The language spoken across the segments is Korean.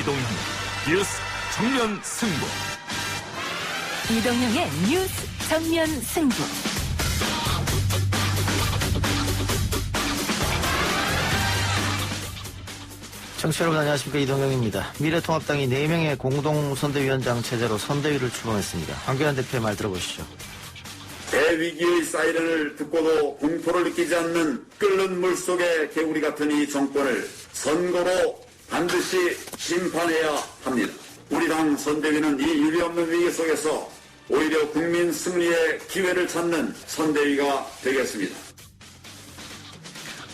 이동형 뉴스 정면 승부. 이동형의 뉴스 정면 승부. 청취자 여러분 안녕하십니까. 이동형입니다. 미래통합당이 4명의 공동선대위원장 체제로 선대위를 출범했습니다. 황교안 대표의 말 들어보시죠. 대위기의 사이렌을 듣고도 공포를 느끼지 않는 끓는 물속의 개구리 같은 이 정권을 선거로 반드시 심판해야 합니다. 우리 당 선대위는 이 유례없는 위기 속에서 오히려 국민 승리의 기회를 찾는 선대위가 되겠습니다.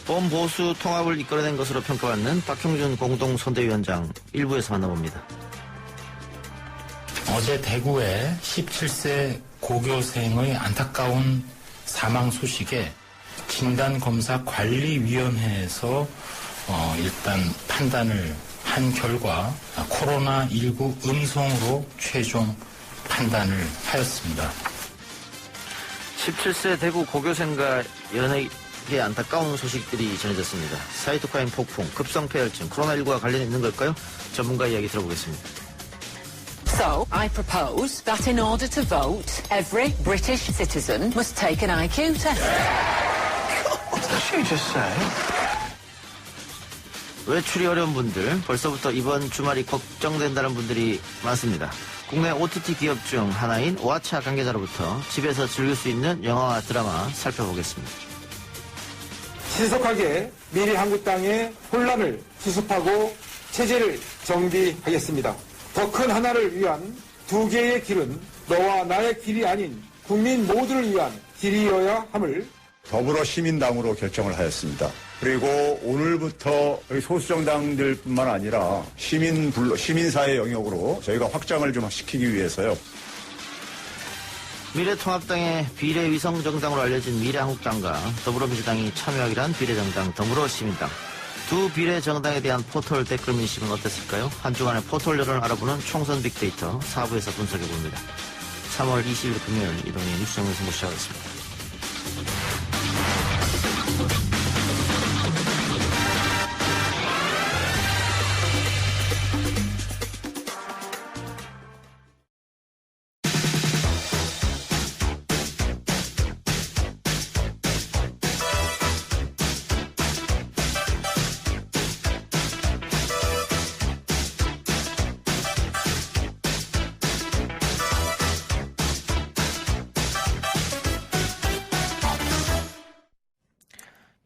범보수 통합을 이끌어낸 것으로 평가받는 박형준 공동선대위원장 일부에서 만나봅니다. 어제 대구에 17세 고교생의 안타까운 사망 소식에 진단검사관리위원회에서 일단 판단을 한 결과 코로나19 음성으로 최종 판단을 하였습니다. 17세 대구 고교생과 연예계 안타까운 소식들이 전해졌습니다. 사이토카인 폭풍, 급성폐혈증, 코로나19와 관련이 있는 걸까요? 전문가 이야기 들어보겠습니다. So, I propose that in order to vote, every British citizen must take an IQ test. What did she just say? 외출이 어려운 분들, 벌써부터 이번 주말이 걱정된다는 분들이 많습니다. 국내 OTT 기업 중 하나인 왓챠 관계자로부터 집에서 즐길 수 있는 영화와 드라마 살펴보겠습니다. 신속하게 미래한국당의 혼란을 수습하고 체제를 정비하겠습니다. 더 큰 하나를 위한 두 개의 길은 너와 나의 길이 아닌 국민 모두를 위한 길이어야 함을 더불어시민당으로 결정을 하였습니다. 그리고 오늘부터 소수정당들뿐만 아니라 시민사회 영역으로 저희가 확장을 좀 시키기 위해서요. 미래통합당의 비례위성정당으로 알려진 미래한국당과 더불어민주당이 참여하기로 한 비례정당 더불어시민당. 두 비례정당에 대한 포털 댓글 민심은 어땠을까요? 한 주간의 포털 여론을 알아보는 총선 빅데이터 4부에서 분석해봅니다. 3월 20일 금요일 이동의 뉴스 정면 승부 시작하겠습니다.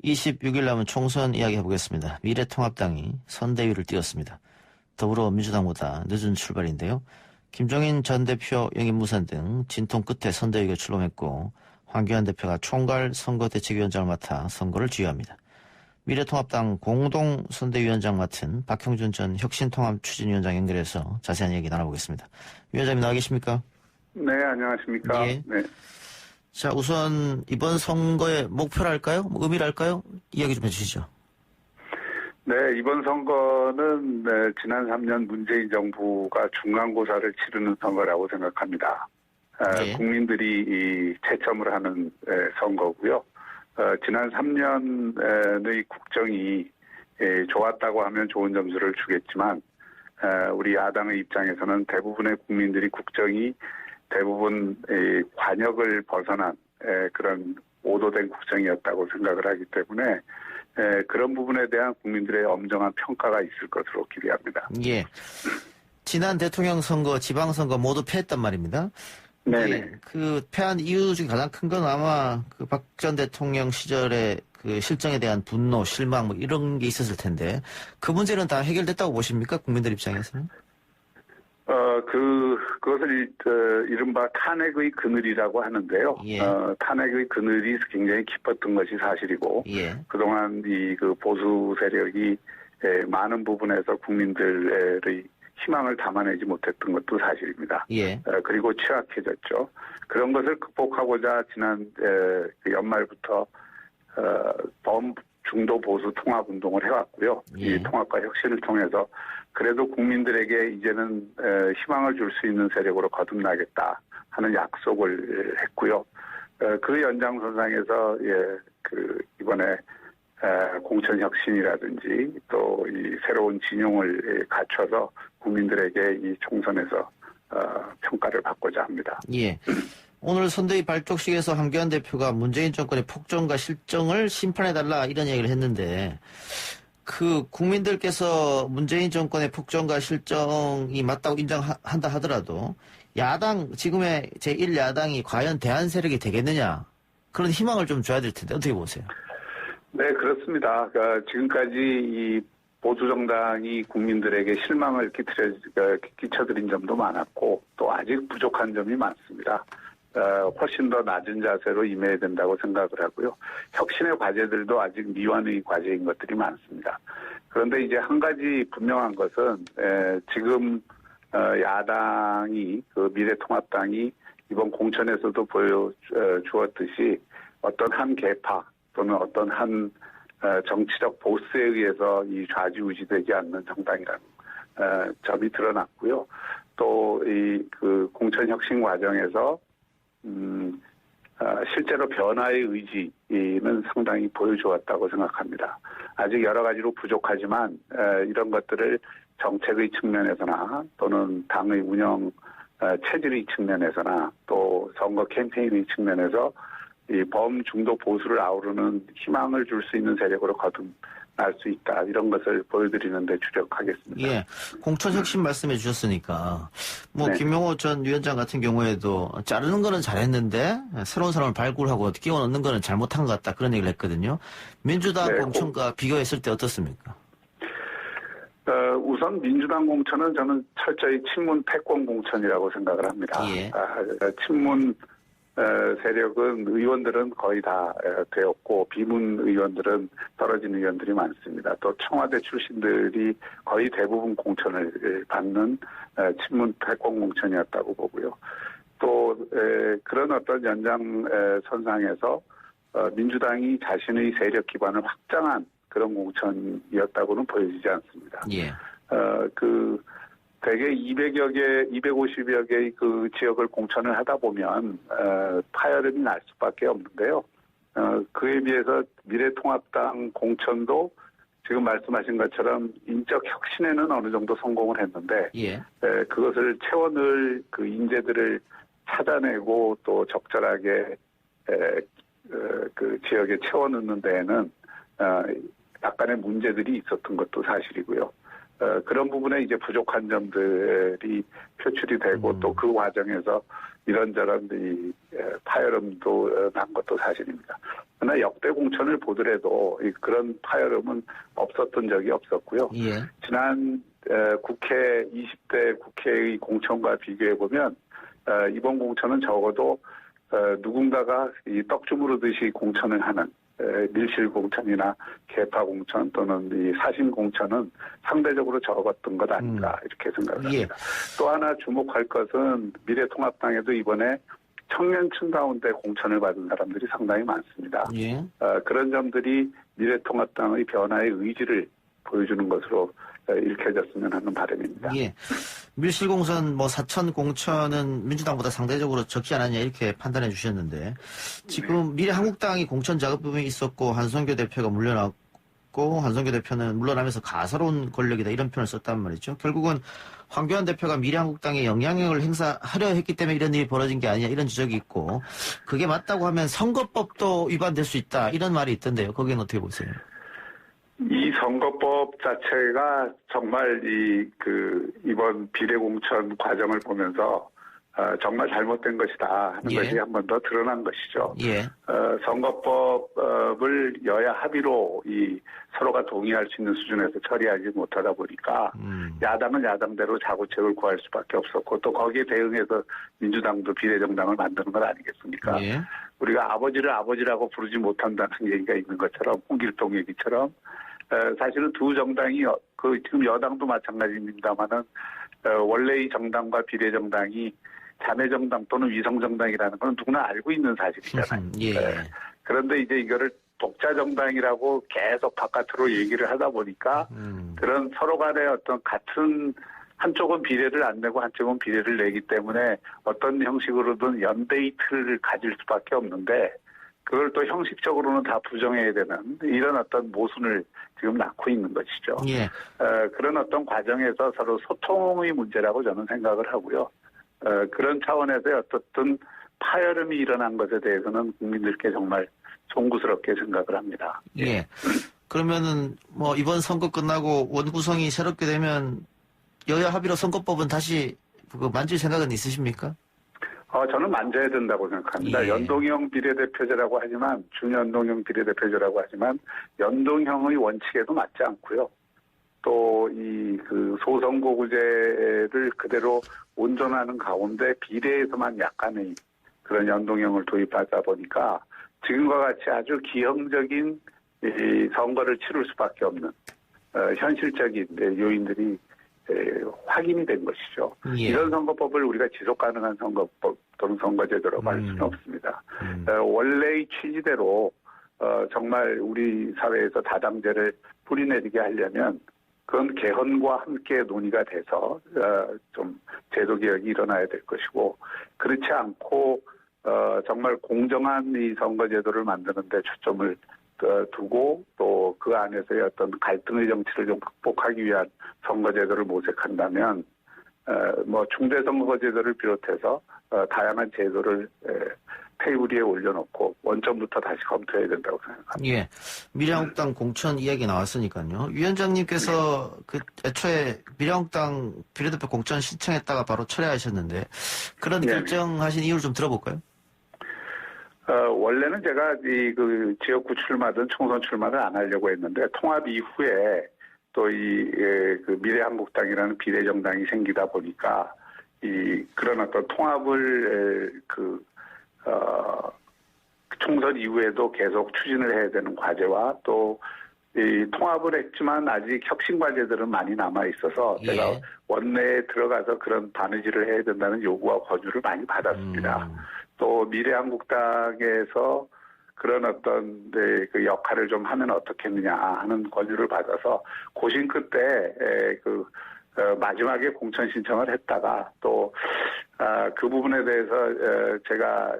(26일) 남은 총선 이야기 해보겠습니다. 미래통합당이 선대위를 띄웠습니다. 더불어민주당보다 늦은 출발인데요. 김종인 전 대표 영입 무산 등 진통 끝에 선대위가 출범했고 황교안 대표가 총괄 선거대책위원장을 맡아 선거를 지휘합니다. 미래통합당 공동선대위원장 맡은 박형준 전 혁신통합추진위원장 연결해서 자세한 얘기 나눠보겠습니다. 위원장님 나와 계십니까? 네, 안녕하십니까? 예. 네. 자, 우선 이번 선거의 목표랄까요? 의미랄까요? 이야기 좀 해주시죠. 네, 이번 선거는 지난 3년 문재인 정부가 중간고사를 치르는 선거라고 생각합니다. 네. 국민들이 채점을 하는 선거고요. 지난 3년의 국정이 좋았다고 하면 좋은 점수를 주겠지만 우리 야당의 입장에서는 대부분의 국민들이 국정이 대부분 관역을 벗어난 그런 오도된 국정이었다고 생각을 하기 때문에 그런 부분에 대한 국민들의 엄정한 평가가 있을 것으로 기대합니다. 예. 지난 대통령 선거, 지방선거 모두 패했단 말입니다. 네. 그 패한 이유 중에 가장 큰 건 아마 그 박 전 대통령 시절의 그 실정에 대한 분노, 실망 뭐 이런 게 있었을 텐데 그 문제는 다 해결됐다고 보십니까? 국민들 입장에서는? 그것을 이른바 탄핵의 그늘이라고 하는데요. 예. 탄핵의 그늘이 굉장히 깊었던 것이 사실이고, 예. 그동안 그 보수 세력이 많은 부분에서 국민들의 희망을 담아내지 못했던 것도 사실입니다. 예. 그리고 취약해졌죠. 그런 것을 극복하고자 지난 연말부터 중도 보수 통합 운동을 해왔고요. 예. 이 통합과 혁신을 통해서 그래도 국민들에게 이제는 희망을 줄 수 있는 세력으로 거듭나겠다 하는 약속을 했고요. 그 연장선상에서 이번에 공천 혁신이라든지 또 이 새로운 진용을 갖춰서 국민들에게 이 총선에서 평가를 받고자 합니다. 예. 오늘 선대위 발족식에서 황교안 대표가 문재인 정권의 폭정과 실정을 심판해달라 이런 얘기를 했는데 그 국민들께서 문재인 정권의 폭정과 실정이 맞다고 인정한다 하더라도 야당 지금의 제1야당이 과연 대안 세력이 되겠느냐 그런 희망을 좀 줘야 될 텐데 어떻게 보세요? 네, 그렇습니다. 그러니까 지금까지 이 보수정당이 국민들에게 실망을 끼쳐드린 점도 많았고 또 아직 부족한 점이 많습니다. 훨씬 더 낮은 자세로 임해야 된다고 생각을 하고요. 혁신의 과제들도 아직 미완의 과제인 것들이 많습니다. 그런데 이제 한 가지 분명한 것은 지금 야당이 그 미래통합당이 이번 공천에서도 보여주었듯이 어떤 한 계파 또는 어떤 한 정치적 보스에 의해서 이 좌지우지되지 않는 정당이라는 점이 드러났고요. 또 이 그 공천 혁신 과정에서 실제로 변화의 의지는 상당히 보여주었다고 생각합니다. 아직 여러 가지로 부족하지만 이런 것들을 정책의 측면에서나 또는 당의 운영 체질의 측면에서나 또 선거 캠페인의 측면에서 이 범중도 보수를 아우르는 희망을 줄 수 있는 세력으로 거듭날 수 있다. 이런 것을 보여드리는 데 주력하겠습니다. 예. 공천 혁신 말씀해 주셨으니까 뭐 네. 김용호 전 위원장 같은 경우에도 자르는 거는 잘했는데 새로운 사람을 발굴하고 끼워 넣는 거는 잘못한 것 같다. 그런 얘기를 했거든요. 민주당 네, 공천과 비교했을 때 어떻습니까? 우선 민주당 공천은 저는 철저히 친문 패권 공천이라고 생각을 합니다. 예. 친문 세력은 의원들은 거의 다 되었고 비문 의원들은 떨어진 의원들이 많습니다. 또 청와대 출신들이 거의 대부분 공천을 받는 친문 패권 공천이었다고 보고요. 또 그런 어떤 연장선상에서 민주당이 자신의 세력 기반을 확장한 그런 공천이었다고는 보여지지 않습니다. 예. 대개 250여 개의 그 지역을 공천을 하다 보면, 파열음이 날 수밖에 없는데요. 그에 비해서 미래통합당 공천도 지금 말씀하신 것처럼 인적 혁신에는 어느 정도 성공을 했는데, 예. 그것을 채워넣을 그 인재들을 찾아내고 또 적절하게, 그 지역에 채워넣는 데에는, 약간의 문제들이 있었던 것도 사실이고요. 그런 부분에 이제 부족한 점들이 표출이 되고 또 그 과정에서 이런저런 이 파열음도 난 것도 사실입니다. 그러나 역대 공천을 보더라도 그런 파열음은 없었던 적이 없었고요. 예. 지난 국회 20대 국회의 공천과 비교해 보면 이번 공천은 적어도 누군가가 이 떡 주무르듯이 공천을 하는 밀실 공천이나 개파 공천 또는 이 사심 공천은 상대적으로 적었던 것 아닌가 이렇게 생각합니다. 예. 또 하나 주목할 것은 미래통합당에도 이번에 청년층 가운데 공천을 받은 사람들이 상당히 많습니다. 예. 그런 점들이 미래통합당의 변화의 의지를 보여주는 것으로 읽혀졌으면 하는 바람입니다. 예. 밀실공선 사천 공천은 민주당보다 상대적으로 적지 않았냐 이렇게 판단해 주셨는데 지금 미래한국당이 공천 작업 부분이 있었고 한성교 대표가 물러났고 한성교 대표는 물러나면서 가소로운 권력이다 이런 표현을 썼단 말이죠. 결국은 황교안 대표가 미래한국당에 영향력을 행사하려 했기 때문에 이런 일이 벌어진 게 아니냐 이런 지적이 있고 그게 맞다고 하면 선거법도 위반될 수 있다 이런 말이 있던데요. 거기는 어떻게 보세요? 이 선거법 자체가 정말 이번 비례공천 과정을 보면서 정말 잘못된 것이다 하는 예. 것이 한 번 더 드러난 것이죠. 예. 선거법을 여야 합의로 서로가 동의할 수 있는 수준에서 처리하지 못하다 보니까 야당은 야당대로 자구책을 구할 수밖에 없었고 또 거기에 대응해서 민주당도 비례정당을 만드는 것 아니겠습니까? 예. 우리가 아버지를 아버지라고 부르지 못한다는 얘기가 있는 것처럼 홍길동 얘기처럼 사실은 두 정당이 지금 여당도 마찬가지입니다만은 원래의 정당과 비례정당이 자매정당 또는 위성정당이라는 건 누구나 알고 있는 사실이잖아요. 예. 그런데 이제 이거를 독자정당이라고 계속 바깥으로 얘기를 하다 보니까 그런 서로 간에 어떤 같은 한쪽은 비례를 안 내고 한쪽은 비례를 내기 때문에 어떤 형식으로든 연대의 틀을 가질 수밖에 없는데 그걸 또 형식적으로는 다 부정해야 되는 이런 어떤 모순을 지금 낳고 있는 것이죠. 예. 그런 어떤 과정에서 서로 소통의 문제라고 저는 생각을 하고요. 그런 차원에서의 어떻든 파열음이 일어난 것에 대해서는 국민들께 정말 송구스럽게 생각을 합니다. 예. 그러면은 뭐 이번 선거 끝나고 원구성이 새롭게 되면 여야 합의로 선거법은 다시 만질 생각은 있으십니까? 저는 만져야 된다고 생각합니다. 예. 연동형 비례대표제라고 하지만 준연동형 비례대표제라고 하지만 연동형의 원칙에도 맞지 않고요. 또 이 소선거구제를 그대로 온전하는 가운데 비례에서만 약간의 그런 연동형을 도입하다 보니까 지금과 같이 아주 기형적인 이 선거를 치를 수밖에 없는 현실적인 요인들이 확인이 된 것이죠. 예. 이런 선거법을 우리가 지속 가능한 선거법 또는 선거제도라고 할 수는 없습니다. 원래의 취지대로 정말 우리 사회에서 다당제를 뿌리내리게 하려면 그건 개헌과 함께 논의가 돼서 좀 제도 개혁이 일어나야 될 것이고 그렇지 않고 정말 공정한 이 선거제도를 만드는 데 초점을 두고 또 그 안에서의 어떤 갈등의 정치를 좀 극복하기 위한 선거제도를 모색한다면 뭐 중대선거제도를 비롯해서 다양한 제도를 테이블 위에 올려놓고 원점부터 다시 검토해야 된다고 생각합니다. 예. 미래한국당 공천 이야기 나왔으니까요. 위원장님께서 그 애초에 미래한국당 비례대표 공천 신청했다가 바로 철회하셨는데 그런 결정하신 이유를 좀 들어볼까요? 원래는 제가 그 지역구 출마든 총선 출마를 안 하려고 했는데 통합 이후에 또 그 미래한국당이라는 비례정당이 생기다 보니까 그런 어떤 통합을 총선 이후에도 계속 추진을 해야 되는 과제와 또 통합을 했지만 아직 혁신 과제들은 많이 남아 있어서 제가 원내에 들어가서 그런 바느질을 해야 된다는 요구와 권유를 많이 받았습니다. 또 미래한국당에서 그런 어떤 그 역할을 좀 하면 어떻겠느냐 하는 권유를 받아서 고심 끝에 마지막에 공천 신청을 했다가 또 그 부분에 대해서 제가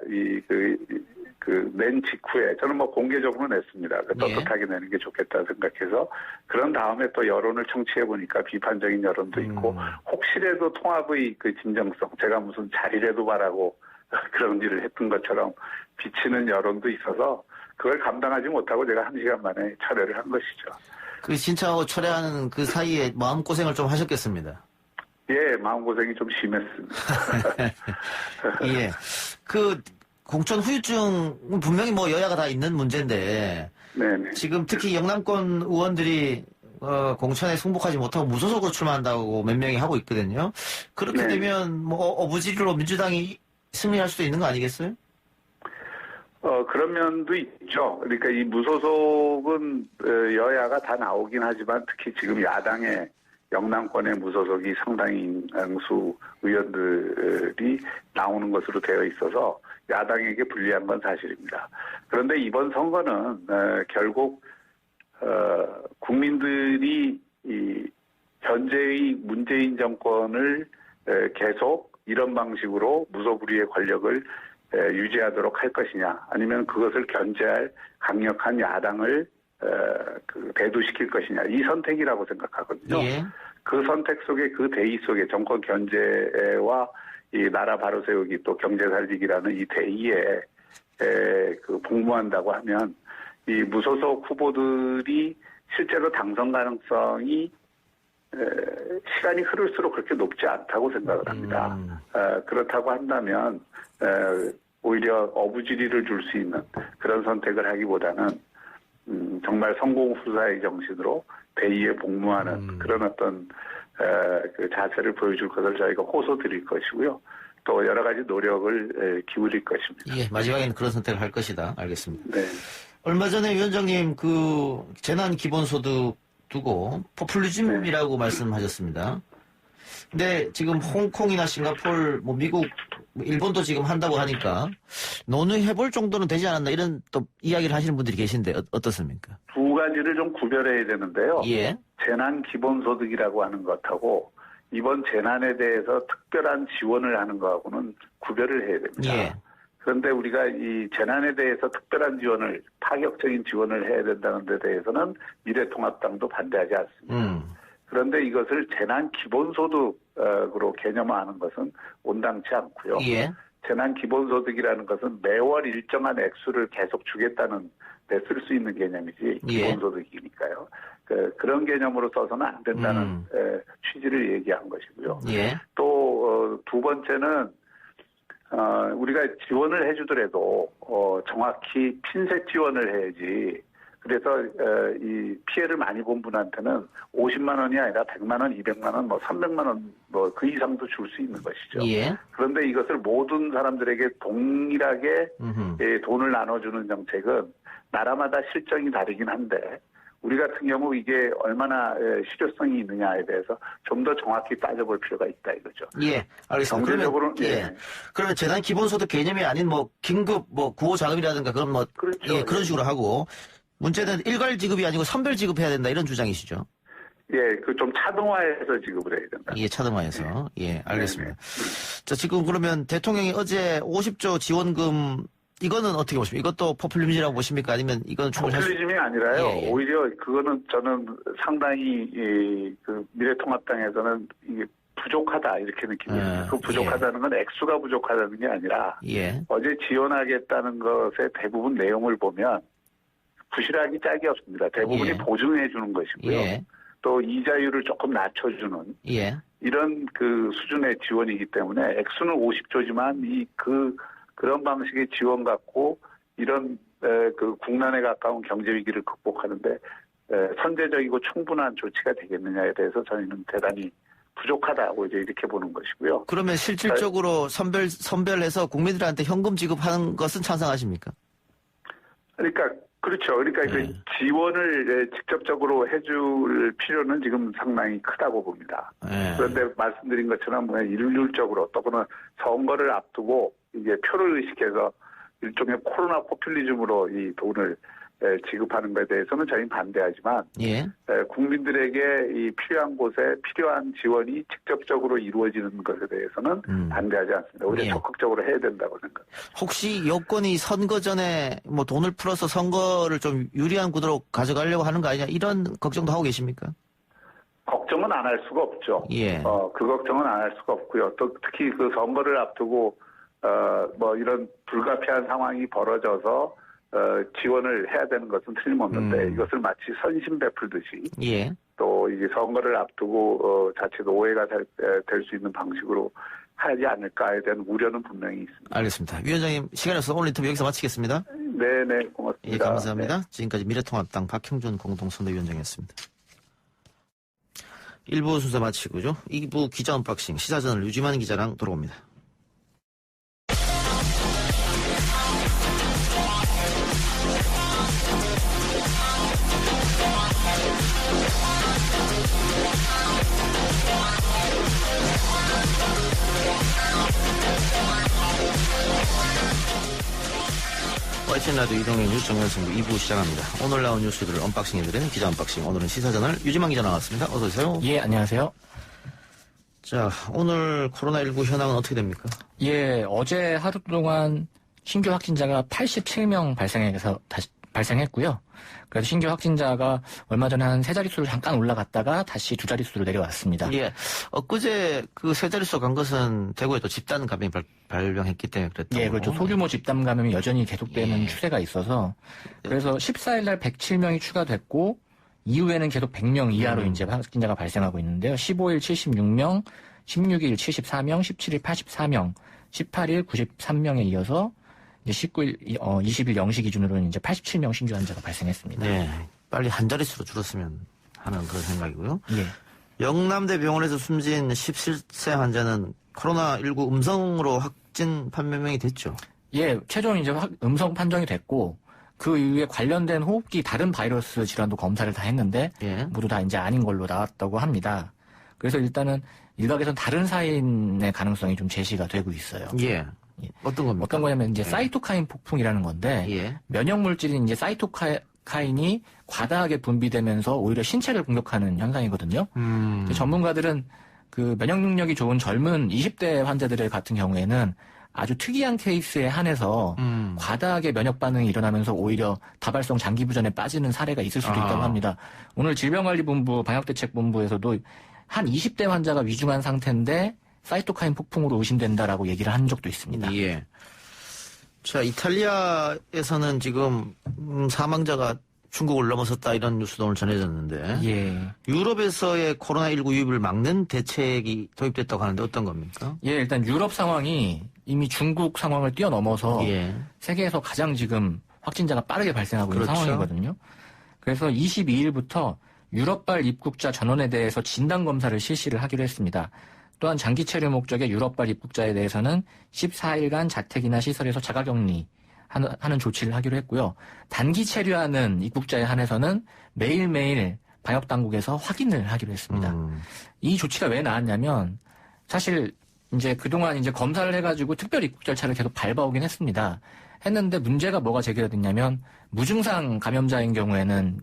낸 직후에 저는 뭐 공개적으로 냈습니다. 떳떳하게 내는 게 좋겠다 생각해서 그런 다음에 또 여론을 청취해 보니까 비판적인 여론도 있고 혹시라도 통합의 그 진정성 제가 무슨 자리라도 바라고 그런 일을 했던 것처럼 비치는 여론도 있어서 그걸 감당하지 못하고 제가 1시간 만에 철회를 한 것이죠. 그 신청하고 철회하는 그 사이에 마음고생을 좀 하셨겠습니다. 예, 마음고생이 좀 심했습니다. 예. 그 공천 후유증 분명히 뭐 여야가 다 있는 문제인데 네네. 지금 특히 영남권 의원들이 공천에 승복하지 못하고 무소속으로 출마한다고 몇 명이 하고 있거든요. 그렇게 되면 뭐 어부지리로 민주당이 승리할 수도 있는 거 아니겠어요? 그런 면도 있죠. 그러니까 이 무소속은 여야가 다 나오긴 하지만 특히 지금 야당의 영남권의 무소속이 상당히 양수 의원들이 나오는 것으로 되어 있어서 야당에게 불리한 건 사실입니다. 그런데 이번 선거는 결국 국민들이 이 현재의 문재인 정권을 계속 이런 방식으로 무소불위의 권력을 유지하도록 할 것이냐 아니면 그것을 견제할 강력한 야당을 대두시킬 것이냐 이 선택이라고 생각하거든요. 예. 그 선택 속에 그 대의 속에 정권 견제와 이 나라 바로 세우기 또 경제 살리기라는 이 대의에 복무한다고 하면 이 무소속 후보들이 실제로 당선 가능성이 시간이 흐를수록 그렇게 높지 않다고 생각을 합니다. 그렇다고 한다면 오히려 어부지리를 줄 수 있는 그런 선택을 하기보다는 정말 성공 후사의 정신으로 대의에 복무하는 그런 어떤 그 자세를 보여줄 것을 저희가 호소드릴 것이고요. 또 여러 가지 노력을 기울일 것입니다. 예, 마지막에는 그런 선택을 할 것이다. 알겠습니다. 네. 얼마 전에 위원장님 그 재난 기본소득 두고 포퓰리즘이라고 말씀하셨습니다. 근데 지금 홍콩이나 싱가포르, 뭐 미국, 일본도 지금 한다고 하니까 논의해볼 정도는 되지 않았나 이런 또 이야기를 하시는 분들이 계신데 어떻습니까? 두 가지를 좀 구별해야 되는데요. 예. 재난 기본소득이라고 하는 것하고 이번 재난에 대해서 특별한 지원을 하는 것하고는 구별을 해야 됩니다. 예. 그런데 우리가 이 재난에 대해서 특별한 지원을, 파격적인 지원을 해야 된다는 데 대해서는 미래통합당도 반대하지 않습니다. 그런데 이것을 재난 기본소득으로 개념화하는 것은 온당치 않고요. 예. 재난 기본소득이라는 것은 매월 일정한 액수를 계속 주겠다는 데 쓸 수 있는 개념이지 기본소득이니까요. 그런 개념으로 써서는 안 된다는 취지를 얘기한 것이고요. 예. 또 두 번째는 우리가 지원을 해주더라도 정확히 핀셋 지원을 해야지. 그래서 이 피해를 많이 본 분한테는 50만 원이 아니라 100만 원, 200만 원, 뭐 300만 원, 뭐 그 이상도 줄 수 있는 것이죠. 예. 그런데 이것을 모든 사람들에게 동일하게 돈을 나눠주는 정책은 나라마다 실정이 다르긴 한데 우리 같은 경우 이게 얼마나 실효성이 있느냐에 대해서 좀 더 정확히 따져볼 필요가 있다 이거죠. 예, 알겠습니다. 경제적으로는 그러면 재난 기본소득 개념이 아닌 뭐 긴급 뭐 구호 자금이라든가 그런 뭐 그렇죠. 예, 그런 식으로 하고 문제는 일괄 지급이 아니고 선별 지급해야 된다 이런 주장이시죠? 예, 그 좀 차등화해서 지급을 해야 된다. 예, 차등화해서. 예, 알겠습니다. 자, 지금 그러면 대통령이 어제 50조 지원금 이거는 어떻게 보십니까? 이것도 포퓰리즘이라고 보십니까? 아니면 이건 충분히 포퓰리즘이 아니라요. 예, 예. 오히려 그거는 저는 상당히 그 미래통합당에서는 이게 부족하다 이렇게 느낍니다. 그 부족하다는 건 액수가 부족하다는 게 아니라 어제 지원하겠다는 것의 대부분 내용을 보면 부실하기 짝이 없습니다. 대부분이 보증해 주는 것이고요. 또 이자율을 조금 낮춰주는 이런 그 수준의 지원이기 때문에 액수는 50조지만 그런 방식의 지원 갖고 이런 그 국난에 가까운 경제 위기를 극복하는데 선제적이고 충분한 조치가 되겠느냐에 대해서 저희는 대단히 부족하다고 이제 이렇게 보는 것이고요. 그러면 실질적으로 선별해서 국민들한테 현금 지급하는 것은 찬성하십니까? 그러니까 그렇죠. 그러니까 그 지원을 직접적으로 해줄 필요는 지금 상당히 크다고 봅니다. 그런데 말씀드린 것처럼 일률적으로 또는 선거를 앞두고 이제 표를 의식해서 일종의 코로나 포퓰리즘으로 이 돈을 지급하는 것에 대해서는 저희는 반대하지만 국민들에게 이 필요한 곳에 필요한 지원이 직접적으로 이루어지는 것에 대해서는 반대하지 않습니다. 오히려 적극적으로 해야 된다고 생각합니다. 혹시 여권이 선거 전에 뭐 돈을 풀어서 선거를 좀 유리한 구도로 가져가려고 하는 거 아니냐 이런 걱정도 하고 계십니까? 걱정은 안 할 수가 없죠. 그 걱정은 안 할 수가 없고요. 또 특히 그 선거를 앞두고 뭐 이런 불가피한 상황이 벌어져서 지원을 해야 되는 것은 틀림없는데 이것을 마치 선심 베풀듯이 또 이게 선거를 앞두고 자칫 오해가 될 수 있는 방식으로 하지 않을까에 대한 우려는 분명히 있습니다. 알겠습니다. 위원장님 시간이 없어서 오늘 인터뷰 여기서 마치겠습니다. 네네 고맙습니다. 예, 감사합니다. 지금까지 미래통합당 박형준 공동선대위원장이었습니다. 1부 순서 마치고요. 2부 기자 언박싱 시사저널 유지만 기자랑 돌아옵니다. YTN 라디오 이동의 뉴스 정면승부 2부 시작합니다. 오늘 나온 뉴스들을 언박싱해드리는 기자 언박싱. 오늘은 시사저널 유지만 기자 나왔습니다. 어서 오세요. 예, 안녕하세요. 자, 오늘 코로나19 현황은 어떻게 됩니까? 예, 어제 하루 동안 신규 확진자가 87명 발생했고요. 그래서 신규 확진자가 얼마 전에 한 세 자릿수로 잠깐 올라갔다가 다시 두 자릿수로 내려왔습니다. 예. 엊그제 그 세 자릿수 간 것은 대구에 또 집단 감염이 발병했기 때문에 그랬다고. 예, 그렇죠. 소규모 집단 감염이 여전히 계속되는 추세가 있어서 그래서 14일 날 107명이 추가됐고 이후에는 계속 100명 이하로 이제 확진자가 발생하고 있는데요. 15일 76명, 16일 74명, 17일 84명, 18일 93명에 이어서 이제 19일, 20일 0시 기준으로는 이제 87명 신규 환자가 발생했습니다. 네. 빨리 한 자릿수로 줄었으면 하는 그런 생각이고요. 예. 영남대 병원에서 숨진 17세 환자는 코로나19 음성으로 확진 판명이 됐죠. 예, 최종 이제 음성 판정이 됐고, 그 이후에 관련된 호흡기 다른 바이러스 질환도 검사를 다 했는데, 모두 다 이제 아닌 걸로 나왔다고 합니다. 그래서 일단은 일각에선 다른 사인의 가능성이 좀 제시가 되고 있어요. 예. 어떤 겁니까? 어떤 거냐면 이제 사이토카인 폭풍이라는 건데 면역 물질인 이제 사이토카인이 과다하게 분비되면서 오히려 신체를 공격하는 현상이거든요. 전문가들은 그 면역 능력이 좋은 젊은 20대 환자들 같은 경우에는 아주 특이한 케이스에 한해서 과다하게 면역 반응이 일어나면서 오히려 다발성 장기 부전에 빠지는 사례가 있을 수도 있다고 합니다. 오늘 질병관리본부 방역대책본부에서도 한 20대 환자가 위중한 상태인데 사이토카인 폭풍으로 의심된다라고 얘기를 한 적도 있습니다. 예. 자, 이탈리아에서는 지금 사망자가 중국을 넘어섰다 이런 뉴스도 오늘 전해졌는데 예. 유럽에서의 코로나19 유입을 막는 대책이 도입됐다고 하는데 어떤 겁니까? 예, 일단 유럽 상황이 이미 중국 상황을 뛰어넘어서 예. 세계에서 가장 지금 확진자가 빠르게 발생하고 있는 그렇죠. 상황이거든요. 그래서 22일부터 유럽발 입국자 전원에 대해서 진단검사를 실시를 하기로 했습니다. 또한 장기 체류 목적의 유럽발 입국자에 대해서는 14일간 자택이나 시설에서 자가격리 하는 조치를 하기로 했고요. 단기 체류하는 입국자에 한해서는 매일매일 방역당국에서 확인을 하기로 했습니다. 이 조치가 왜 나왔냐면 사실 이제 그동안 이제 검사를 해가지고 특별 입국 절차를 계속 밟아오긴 했습니다. 했는데 문제가 뭐가 제기가 됐냐면 무증상 감염자인 경우에는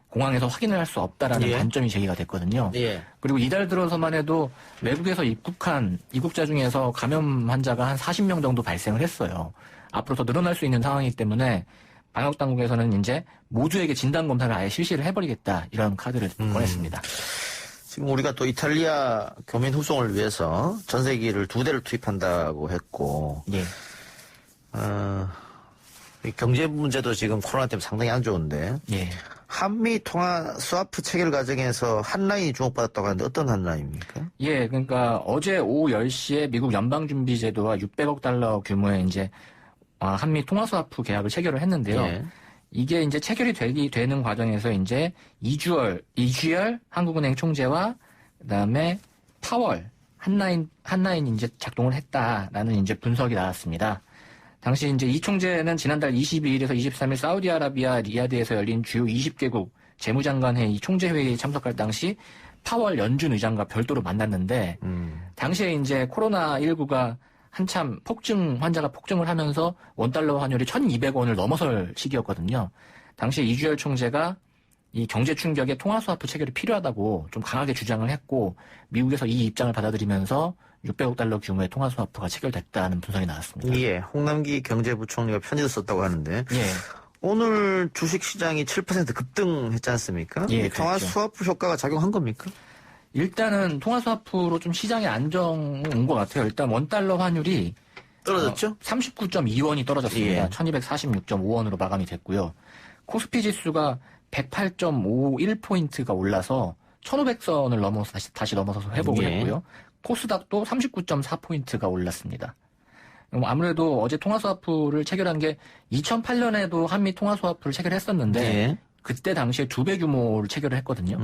공항에서 확인을 할 수 없다라는 예. 단점이 제기가 됐거든요. 예. 그리고 이달 들어서만 해도 외국에서 입국한 입국자 중에서 감염 환자가 한 40명 정도 발생을 했어요. 앞으로 더 늘어날 수 있는 상황이기 때문에 방역당국에서는 이제 모두에게 진단검사를 아예 실시를 해버리겠다 이런 카드를 꺼냈습니다. 지금 우리가 또 이탈리아 교민 후송을 위해서 전세기를 2대를 투입한다고 했고 예. 이 경제 문제도 지금 코로나 때문에 상당히 안 좋은데 예. 한미 통화 스와프 체결 과정에서 한 라인이 주목받았다고 하는데 어떤 한 라인입니까? 예, 그러니까 어제 오후 10시에 미국 연방준비제도와 600억 달러 규모의 이제 한미 통화스와프 계약을 체결을 했는데요. 예. 이게 이제 체결이 되는 과정에서 이제 이주열 한국은행 총재와 그다음에 파월 한라인 이제 작동을 했다라는 이제 분석이 나왔습니다. 당시 이제 이 총재는 지난달 22일에서 23일 사우디아라비아 리야드에서 열린 주요 20개국 재무장관 회의 총재 회의에 참석할 당시 파월 연준 의장과 별도로 만났는데 당시에 이제 코로나19가 한참 환자가 폭증을 하면서 원달러 환율이 1,200원을 넘어설 시기였거든요. 당시에 이주열 총재가 이 경제 충격에 통화스와프 체결이 필요하다고 좀 강하게 주장을 했고 미국에서 이 입장을 받아들이면서 600억 달러 규모의 통화스와프가 체결됐다는 분석이 나왔습니다. 예, 홍남기 경제부총리가 편지를 썼다고 하는데 예. 오늘 주식시장이 7% 급등했지 않습니까? 예, 통화스와프 효과가 작용한 겁니까? 일단은 통화스와프로 좀 시장에 안정 온 것 같아요. 일단 원달러 환율이 떨어졌죠? 39.2원이 떨어졌습니다. 예. 1246.5원으로 마감이 됐고요. 코스피 지수가 108.51포인트가 올라서 1500선을 넘어서 다시 넘어서서 회복을 예. 했고요. 코스닥도 39.4포인트가 올랐습니다. 아무래도 어제 통화스와프를 체결한 게 2008년에도 한미 통화스와프를 체결했었는데 예. 그때 당시에 2배 규모를 체결을 했거든요.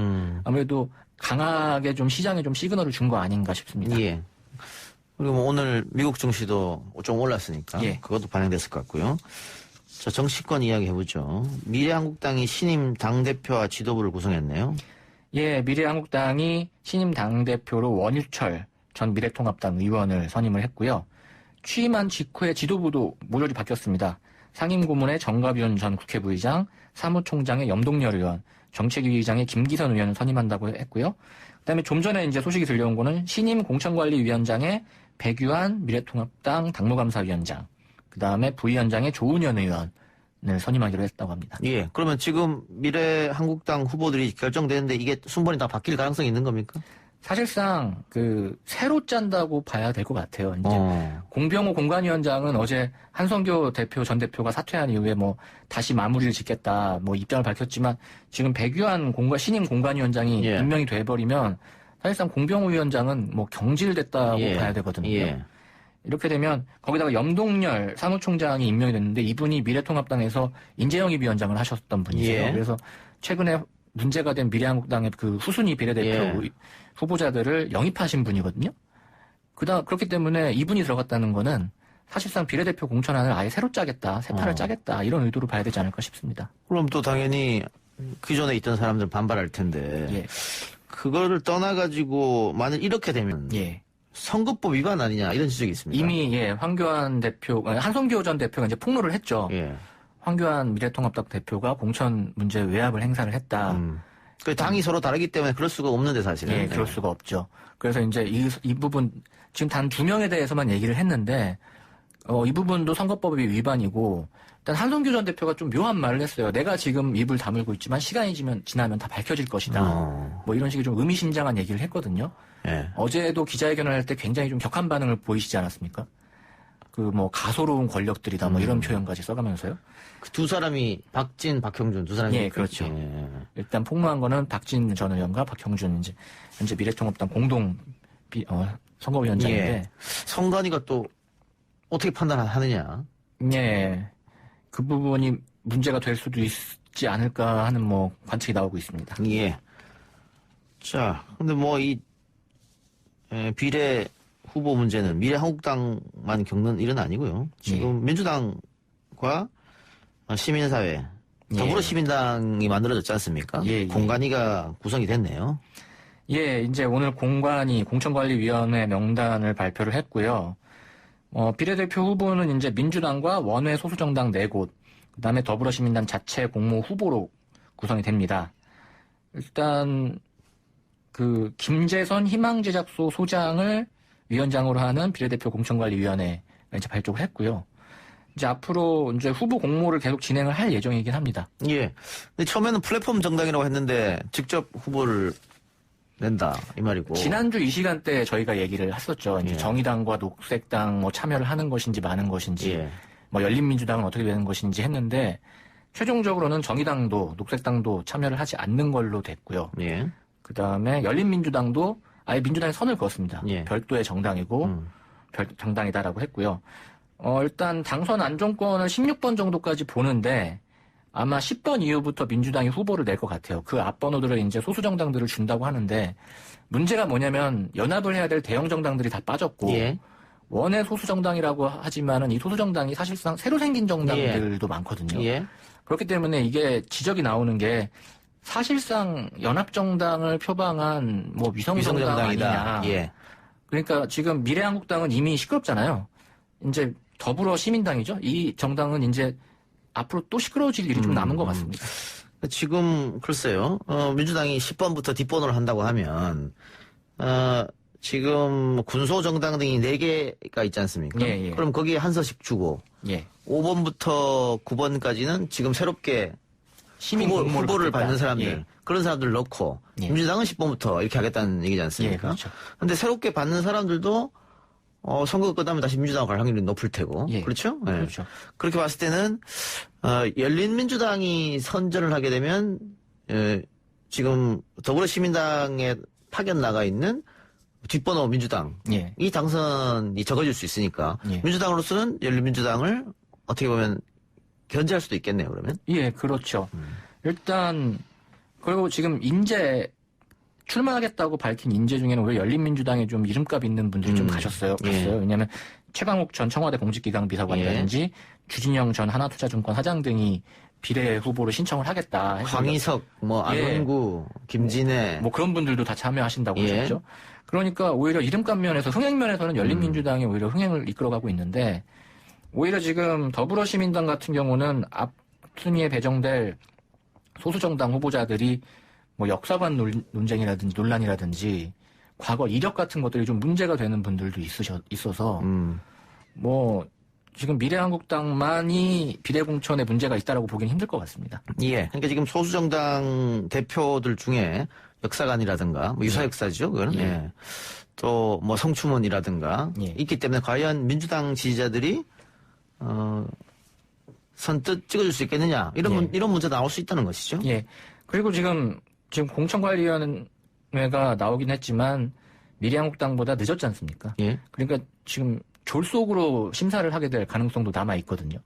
아무래도 강하게 좀 시장에 좀 시그널을 준 거 아닌가 싶습니다. 예. 그리고 뭐 오늘 미국 증시도 좀 올랐으니까 예. 그것도 반영됐을 것 같고요. 자, 정치권 이야기 해보죠. 미래한국당이 신임 당대표와 지도부를 구성했네요. 예, 미래한국당이 신임 당대표로 원유철 전 미래통합당 의원을 선임을 했고요. 취임한 직후에 지도부도 모조리 바뀌었습니다. 상임고문의 정가윤 전 국회부의장, 사무총장의 염동열 의원, 정책위의장의 김기선 의원을 선임한다고 했고요. 그다음에 좀 전에 이제 소식이 들려온 거는 신임 공천관리위원장의 백유한 미래통합당 당무감사위원장, 그다음에 부위원장의 조은현 의원을 선임하기로 했다고 합니다. 예. 그러면 지금 미래한국당 후보들이 결정되는데 이게 순번이 다 바뀔 가능성이 있는 겁니까? 사실상 새로 짠다고 봐야 될 것 같아요. 이제 공병호 공관위원장은 어제 한성교 전 대표가 사퇴한 이후에 다시 마무리를 짓겠다 입장을 밝혔지만 지금 백유한 신임 공관위원장이 예. 임명이 돼버리면 사실상 공병호 위원장은 경질됐다고 예. 봐야 되거든요. 예. 이렇게 되면 거기다가 염동열 사무총장이 임명이 됐는데 이분이 미래통합당에서 인재영입 위원장을 하셨던 분이세요. 예. 그래서 최근에 문제가 된 미래한국당의 후순위 비례대표 예. 후보자들을 영입하신 분이거든요. 그렇기 때문에 이분이 들어갔다는 거는 사실상 비례대표 공천안을 아예 새로 짜겠다, 새 판을 짜겠다 이런 의도로 봐야 되지 않을까 싶습니다. 그럼 또 당연히 기존에 있던 사람들은 반발할 텐데 예. 그거를 떠나가지고 만약 이렇게 되면 예. 선거법 위반 아니냐 이런 지적이 있습니다. 이미 한성교 전 대표가 이제 폭로를 했죠. 예. 황교안 미래통합당 대표가 공천 문제 외압을 행사를 했다. 그 당이 서로 다르기 때문에 그럴 수가 없는데 사실은. 예, 그럴 수가 없죠. 그래서 이제 이 부분 지금 단 2명에 대해서만 얘기를 했는데 이 부분도 선거법의 위반이고, 일단 한성규 전 대표가 좀 묘한 말을 했어요. 내가 지금 입을 다물고 있지만 시간이 지나면 다 밝혀질 것이다. 뭐 이런 식의 좀 의미심장한 얘기를 했거든요. 예. 어제도 기자회견을 할 때 굉장히 좀 격한 반응을 보이시지 않았습니까? 그 뭐 가소로운 권력들이다 뭐 이런 표현까지 써가면서요. 그 두 사람이 박진, 박형준 두 사람이. 예, 그렇죠. 일단 폭로한 거는 박진 전 의원과 박형준 이제 현재 미래통합당 공동 선거위원장인데. 예. 선관위가 또 어떻게 판단하느냐. 예. 그 부분이 문제가 될 수도 있지 않을까 하는 뭐 관측이 나오고 있습니다. 예. 자, 근데 뭐 이 비례 후보 문제는 미래한국당만 겪는 일은 아니고요. 지금 민주당과 시민사회, 더불어시민당이 만들어졌지 않습니까? 공관위가 구성이 됐네요. 예, 이제 오늘 공관위 공천관리위원회 명단을 발표를 했고요. 비례대표 후보는 이제 민주당과 원외 소수정당 4곳, 그 다음에 더불어시민당 자체 공모 후보로 구성이 됩니다. 일단, 김재선 희망제작소 소장을 위원장으로 하는 비례대표 공천관리위원회가 이제 발족을 했고요. 이제 앞으로 이제 후보 공모를 계속 진행을 할 예정이긴 합니다. 예. 근데 처음에는 플랫폼 정당이라고 했는데 직접 후보를 낸다 이 말이고. 지난주 이 시간대 저희가 얘기를 했었죠. 이제 정의당과 녹색당 뭐 참여를 하는 것인지 마는 것인지, 뭐 열린민주당은 어떻게 되는 것인지 했는데 최종적으로는 정의당도 녹색당도 참여를 하지 않는 걸로 됐고요. 그 다음에 열린민주당도 아예 민주당에 선을 그었습니다. 별도의 정당이고 정당이다라고 했고요. 일단 당선 안정권을 16번 정도까지 보는데 아마 10번 이후부터 민주당이 후보를 낼 것 같아요. 그 앞번호들을 이제 소수정당들을 준다고 하는데 문제가 뭐냐면 연합을 해야 될 대형 정당들이 다 빠졌고 원외 소수정당이라고 하지만은 이 소수정당이 사실상 새로 생긴 정당들도 많거든요. 그렇기 때문에 이게 지적이 나오는 게 사실상 연합정당을 표방한 뭐 위성정당 아니냐. 그러니까 지금 미래한국당은 이미 시끄럽잖아요. 이제 더불어시민당이죠. 이 정당은 이제 앞으로 또 시끄러워질 일이 좀 남은 것 같습니다. 지금 글쎄요. 민주당이 10번부터 뒷번호를 한다고 하면 지금 군소정당 등이 4개가 있지 않습니까? 그럼 거기에 한 서씩 주고 5번부터 9번까지는 지금 새롭게 시민 후보를 받는 사람들 그런 사람들 넣고 민주당은 10번부터 이렇게 하겠다는 얘기지 않습니까? 그렇죠. 근데 새롭게 받는 사람들도 선거 끝나면 다시 민주당 갈 확률이 높을 테고 그렇죠? 그렇죠. 그렇게 봤을 때는 열린민주당이 선전을 하게 되면 지금 더불어시민당에 파견 나가 있는 뒷번호 민주당이 당선이 적어질 수 있으니까 민주당으로서는 열린민주당을 어떻게 보면 견제할 수도 있겠네요, 그러면? 예, 그렇죠. 일단, 그리고 지금 출마하겠다고 밝힌 인재 중에는 오히려 열린민주당에 좀 이름값 있는 분들이 좀 갔어요. 왜냐하면 최강욱 전 청와대 공직기강 비서관이라든지 주진영 전 하나투자증권 사장 등이 비례 후보로 신청을 하겠다 해서 황희석, 안원구, 김진애 뭐 그런 분들도 다 참여하신다고 하셨죠. 그러니까 오히려 이름값 면에서 흥행 면에서는 열린민주당이 오히려 흥행을 이끌어가고 있는데 오히려 지금 더불어시민당 같은 경우는 앞 순위에 배정될 소수정당 후보자들이 뭐 역사관 논쟁이라든지 논란이라든지 과거 이력 같은 것들이 좀 문제가 되는 분들도 있어서 뭐 지금 미래한국당만이 비례공천에 문제가 있다라고 보기는 힘들 것 같습니다. 그러니까 지금 소수정당 대표들 중에 역사관이라든가 뭐 유사역사죠, 그거는. 또 뭐 성추문이라든가 있기 때문에 과연 민주당 지지자들이 선뜻 찍어줄 수 있겠느냐 이런 문제 나올 수 있다는 것이죠. 그리고 지금 공천관리위원회가 나오긴 했지만 미래한국당보다 늦었지 않습니까? 그러니까 지금 졸속으로 심사를 하게 될 가능성도 남아 있거든요.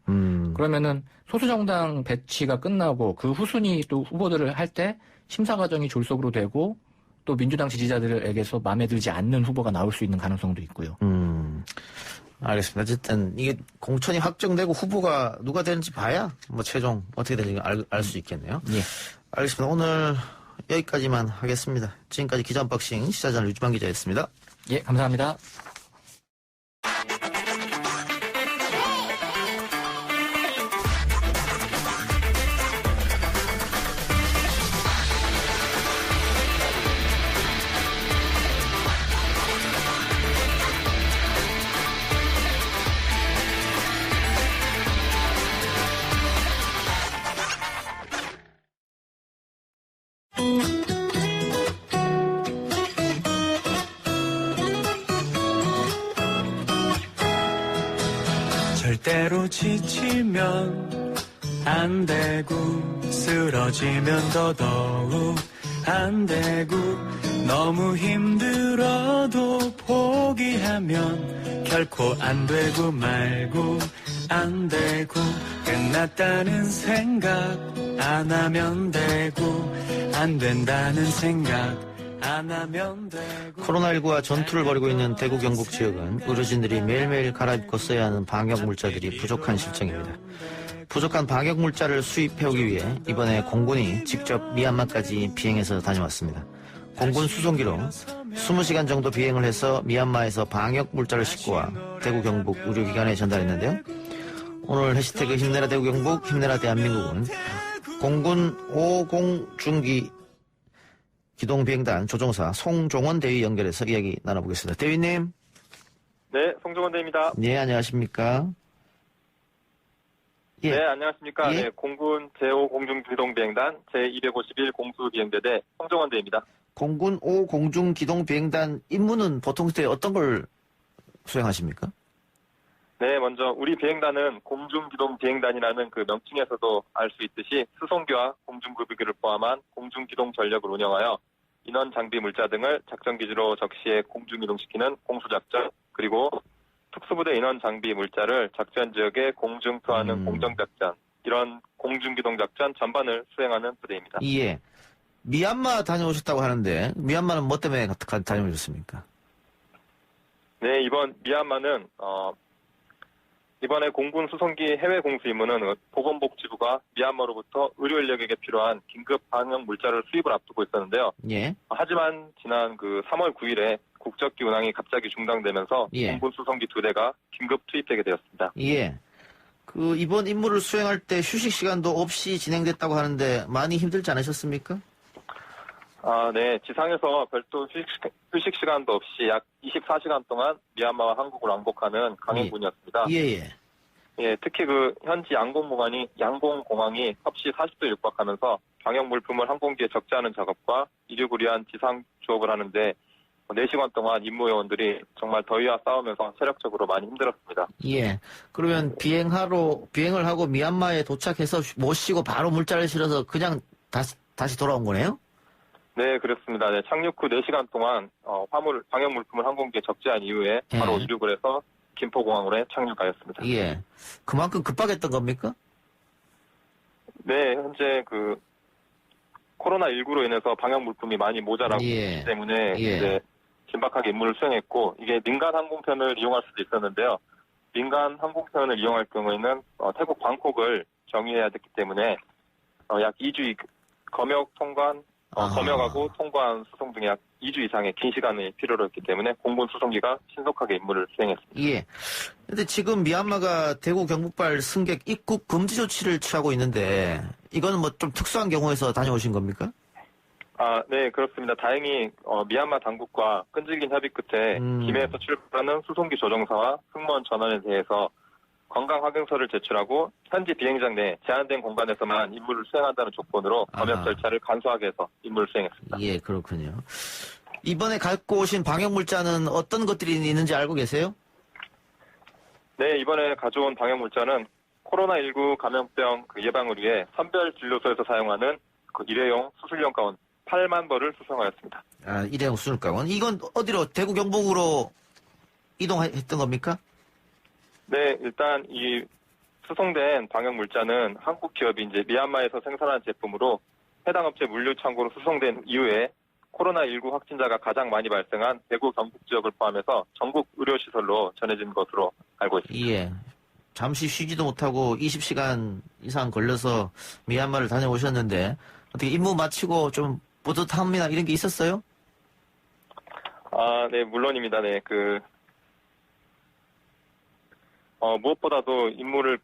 그러면은 소수정당 배치가 끝나고 그 후순위 또 후보들을 할 때 심사 과정이 졸속으로 되고 또 민주당 지지자들에게서 마음에 들지 않는 후보가 나올 수 있는 가능성도 있고요. 알겠습니다. 어쨌든 이게 공천이 확정되고 후보가 누가 되는지 봐야 뭐 최종 어떻게 되는지 알 수 있겠네요. 알겠습니다. 오늘 여기까지만 하겠습니다. 지금까지 기자 언박싱 시사저널 유주만 기자였습니다. 감사합니다. 때로 지치면 안 되고 쓰러지면 더더욱 안 되고 너무 힘들어도 포기하면 결코 안 되고 말고 안 되고 끝났다는 생각 안 하면 되고 안 된다는 생각 안 하면 되고. 코로나19와 전투를 벌이고 있는 대구 경북 지역은 의료진들이 매일매일 갈아입고 써야 하는 방역 물자들이 부족한 실정입니다. 부족한 방역 물자를 수입해오기 위해 이번에 공군이 직접 미얀마까지 비행해서 다녀왔습니다. 공군 수송기로 20시간 정도 비행을 해서 미얀마에서 방역 물자를 싣고 와 대구 경북 의료기관에 전달했는데요. 오늘 해시태그 힘내라 대구 경북 힘내라 대한민국은 공군 5공중기 기동비행단 조종사 송종원 대위 연결해서 이야기 나눠보겠습니다. 대위님. 네, 송종원 대위입니다. 네, 안녕하십니까? 예. 네, 안녕하십니까? 예. 네, 공군 제5공중기동비행단 제251 공수비행대대 송종원 대위입니다. 공군 5공중기동비행단 임무는 보통 그때 어떤 걸 수행하십니까? 네, 먼저 우리 비행단은 공중기동비행단이라는 그 명칭에서도 알 수 있듯이 수송기와 공중급유기를 포함한 공중기동 전력을 운영하여 인원, 장비, 물자 등을 작전기지로 적시에 공중이동시키는 공수작전, 그리고 특수부대 인원, 장비, 물자를 작전 지역에 공중투하는 공정작전, 이런 공중기동작전 전반을 수행하는 부대입니다. 예. 미얀마 다녀오셨다고 하는데 미얀마는 뭐 때문에 다녀오셨습니까? 네, 이번 미얀마는 이번에 공군 수송기 해외 공수 임무는 보건복지부가 미얀마로부터 의료 인력에게 필요한 긴급 방역 물자를 수입을 앞두고 있었는데요. 예. 하지만 지난 그 3월 9일에 국적기 운항이 갑자기 중단되면서 예. 공군 수송기 2대가 긴급 투입되게 되었습니다. 예. 그 이번 임무를 수행할 때 휴식 시간도 없이 진행됐다고 하는데 많이 힘들지 않으셨습니까? 네. 지상에서 별도 휴식 시간도 없이 약 24시간 동안 미얀마와 한국을 왕복하는 강행군이었습니다. 예. 예, 특히 그 현지 양공공항이 섭씨 40도 육박하면서 방역 물품을 항공기에 적재하는 작업과 이륙을 위한 지상 조업을 하는데 4시간 동안 임무요원들이 정말 더위와 싸우면서 체력적으로 많이 힘들었습니다. 예. 그러면 비행을 하고 미얀마에 도착해서 못 쉬고 바로 물자를 실어서 그냥 다시 돌아온 거네요? 네, 그렇습니다. 네, 착륙 후 4시간 동안 방역 물품을 항공기에 적재한 이후에 바로 이륙을 해서 김포공항으로 착륙하였습니다. 예. 그만큼 급박했던 겁니까? 네, 현재 그 코로나19로 인해서 방역 물품이 많이 모자라고 있기 때문에 이제 긴박하게 임무를 수행했고, 이게 민간 항공편을 이용할 수도 있었는데요. 민간 항공편을 이용할 경우에는 태국 방콕을 정의해야 됐기 때문에 약 2주 검역하고 통과한 수송 등에 약 2주 이상의 긴 시간이 필요로 했기 때문에 공군 수송기가 신속하게 임무를 수행했습니다. 예. 근데 지금 미얀마가 대구 경북발 승객 입국 금지 조치를 취하고 있는데 이거는 뭐 좀 특수한 경우에서 다녀오신 겁니까? 네, 그렇습니다. 다행히 미얀마 당국과 끈질긴 협의 끝에 김해에서 출발하는 수송기 조종사와 승무원 전원에 대해서 건강 확인서를 제출하고 현지 비행장 내 제한된 공간에서만 임무를 수행한다는 조건으로 검역 절차를 간소하게 해서 임무를 수행했습니다. 예, 그렇군요. 이번에 갖고 오신 방역 물자는 어떤 것들이 있는지 알고 계세요? 네, 이번에 가져온 방역 물자는 코로나19 감염병 예방을 위해 선별 진료소에서 사용하는 그 일회용 수술용 가운 8만 벌을 수송하였습니다. 일회용 수술 가운. 이건 어디로 대구 경북으로 이동했던 겁니까? 네, 일단 이 수송된 방역 물자는 한국 기업이 이제 미얀마에서 생산한 제품으로 해당 업체 물류 창고로 수송된 이후에 코로나19 확진자가 가장 많이 발생한 대구 경북 지역을 포함해서 전국 의료시설로 전해진 것으로 알고 있습니다. 예. 잠시 쉬지도 못하고 20시간 이상 걸려서 미얀마를 다녀오셨는데 어떻게 임무 마치고 좀 뿌듯함이나 이런 게 있었어요? 네, 물론입니다. 네, 무엇보다도 임무를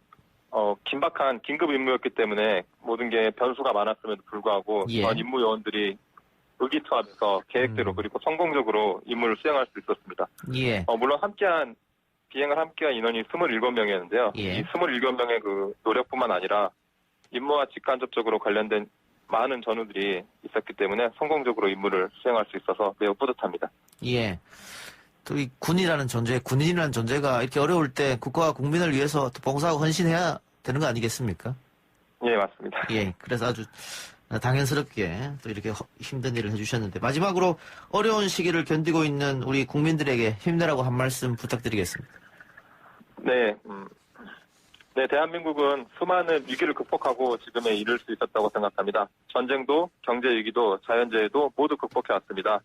긴박한 긴급 임무였기 때문에 모든 게 변수가 많았음에도 불구하고 전 임무 요원들이 의기투합해서 계획대로 그리고 성공적으로 임무를 수행할 수 있었습니다. 예. 물론 비행을 함께한 인원이 27명이었는데요. 이 27명의 그 노력뿐만 아니라 임무와 직간접적으로 관련된 많은 전우들이 있었기 때문에 성공적으로 임무를 수행할 수 있어서 매우 뿌듯합니다. 예. 또 이 군이라는 존재, 군인이라는 존재가 이렇게 어려울 때 국가와 국민을 위해서 또 봉사하고 헌신해야 되는 거 아니겠습니까? 예, 맞습니다. 예, 그래서 아주 당연스럽게 또 이렇게 힘든 일을 해주셨는데 마지막으로 어려운 시기를 견디고 있는 우리 국민들에게 힘내라고 한 말씀 부탁드리겠습니다. 네, 네, 대한민국은 수많은 위기를 극복하고 지금에 이를 수 있었다고 생각합니다. 전쟁도, 경제 위기도, 자연재해도 모두 극복해왔습니다.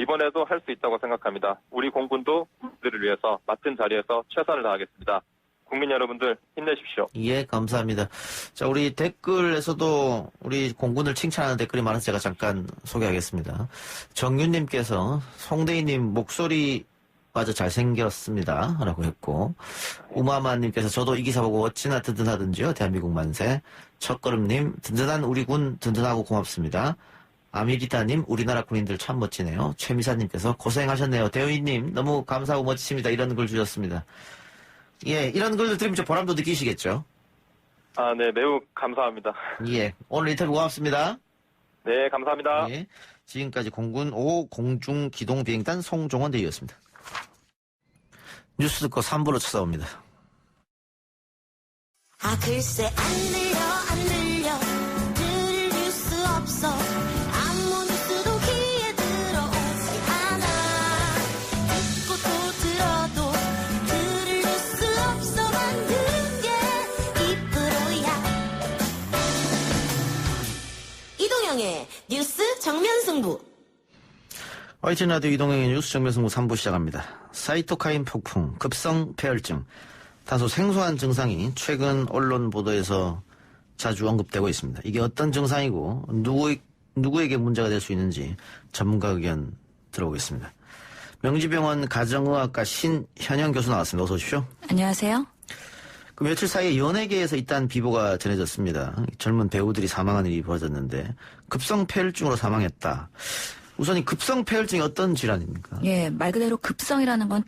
이번에도 할 수 있다고 생각합니다. 우리 공군도 국민들을 위해서 맡은 자리에서 최선을 다하겠습니다. 국민 여러분들 힘내십시오. 예, 감사합니다. 자, 우리 댓글에서도 우리 공군을 칭찬하는 댓글이 많아서 제가 잠깐 소개하겠습니다. 정윤님께서 송대희님 목소리 아주 잘생겼습니다. 라고 했고, 우마마님께서 저도 이 기사 보고 어찌나 든든하든지요. 대한민국 만세. 첫걸음님, 든든한 우리 군 든든하고 고맙습니다. 아미리다님, 우리나라 군인들 참 멋지네요. 최미사님께서 고생하셨네요. 대우이님, 너무 감사하고 멋지십니다. 이런 글 주셨습니다. 예, 이런 글들 들으면 좀 보람도 느끼시겠죠? 아, 네, 매우 감사합니다. 예, 오늘 인터뷰 고맙습니다. 네, 감사합니다. 예, 지금까지 공군 5 공중기동비행단 송종원 대위였습니다. 뉴스 듣고 3부로 찾아옵니다. 아 글쎄 안 들려 들을 뉴스 없어 아무 뉴스도 귀에 들어오지 않아 듣고 또 들어도 들을 뉴스 없어 만드는 게 이프로야 이동영의 뉴스 정면승부 YTN 라디오 이동영의 뉴스 정면승부 3부 시작합니다. 사이토카인 폭풍, 급성 폐혈증, 다소 생소한 증상이 최근 언론 보도에서 자주 언급되고 있습니다. 이게 어떤 증상이고 누구에게 문제가 될 수 있는지 전문가 의견 들어보겠습니다. 명지병원 가정의학과 신현영 교수 나왔습니다. 어서 오십시오. 안녕하세요. 그 며칠 사이에 연예계에서 일단 비보가 전해졌습니다. 젊은 배우들이 사망하는 일이 벌어졌는데 급성 폐혈증으로 사망했다. 우선 이 급성 폐혈증이 어떤 질환입니까? 예, 말 그대로 급성이라는 건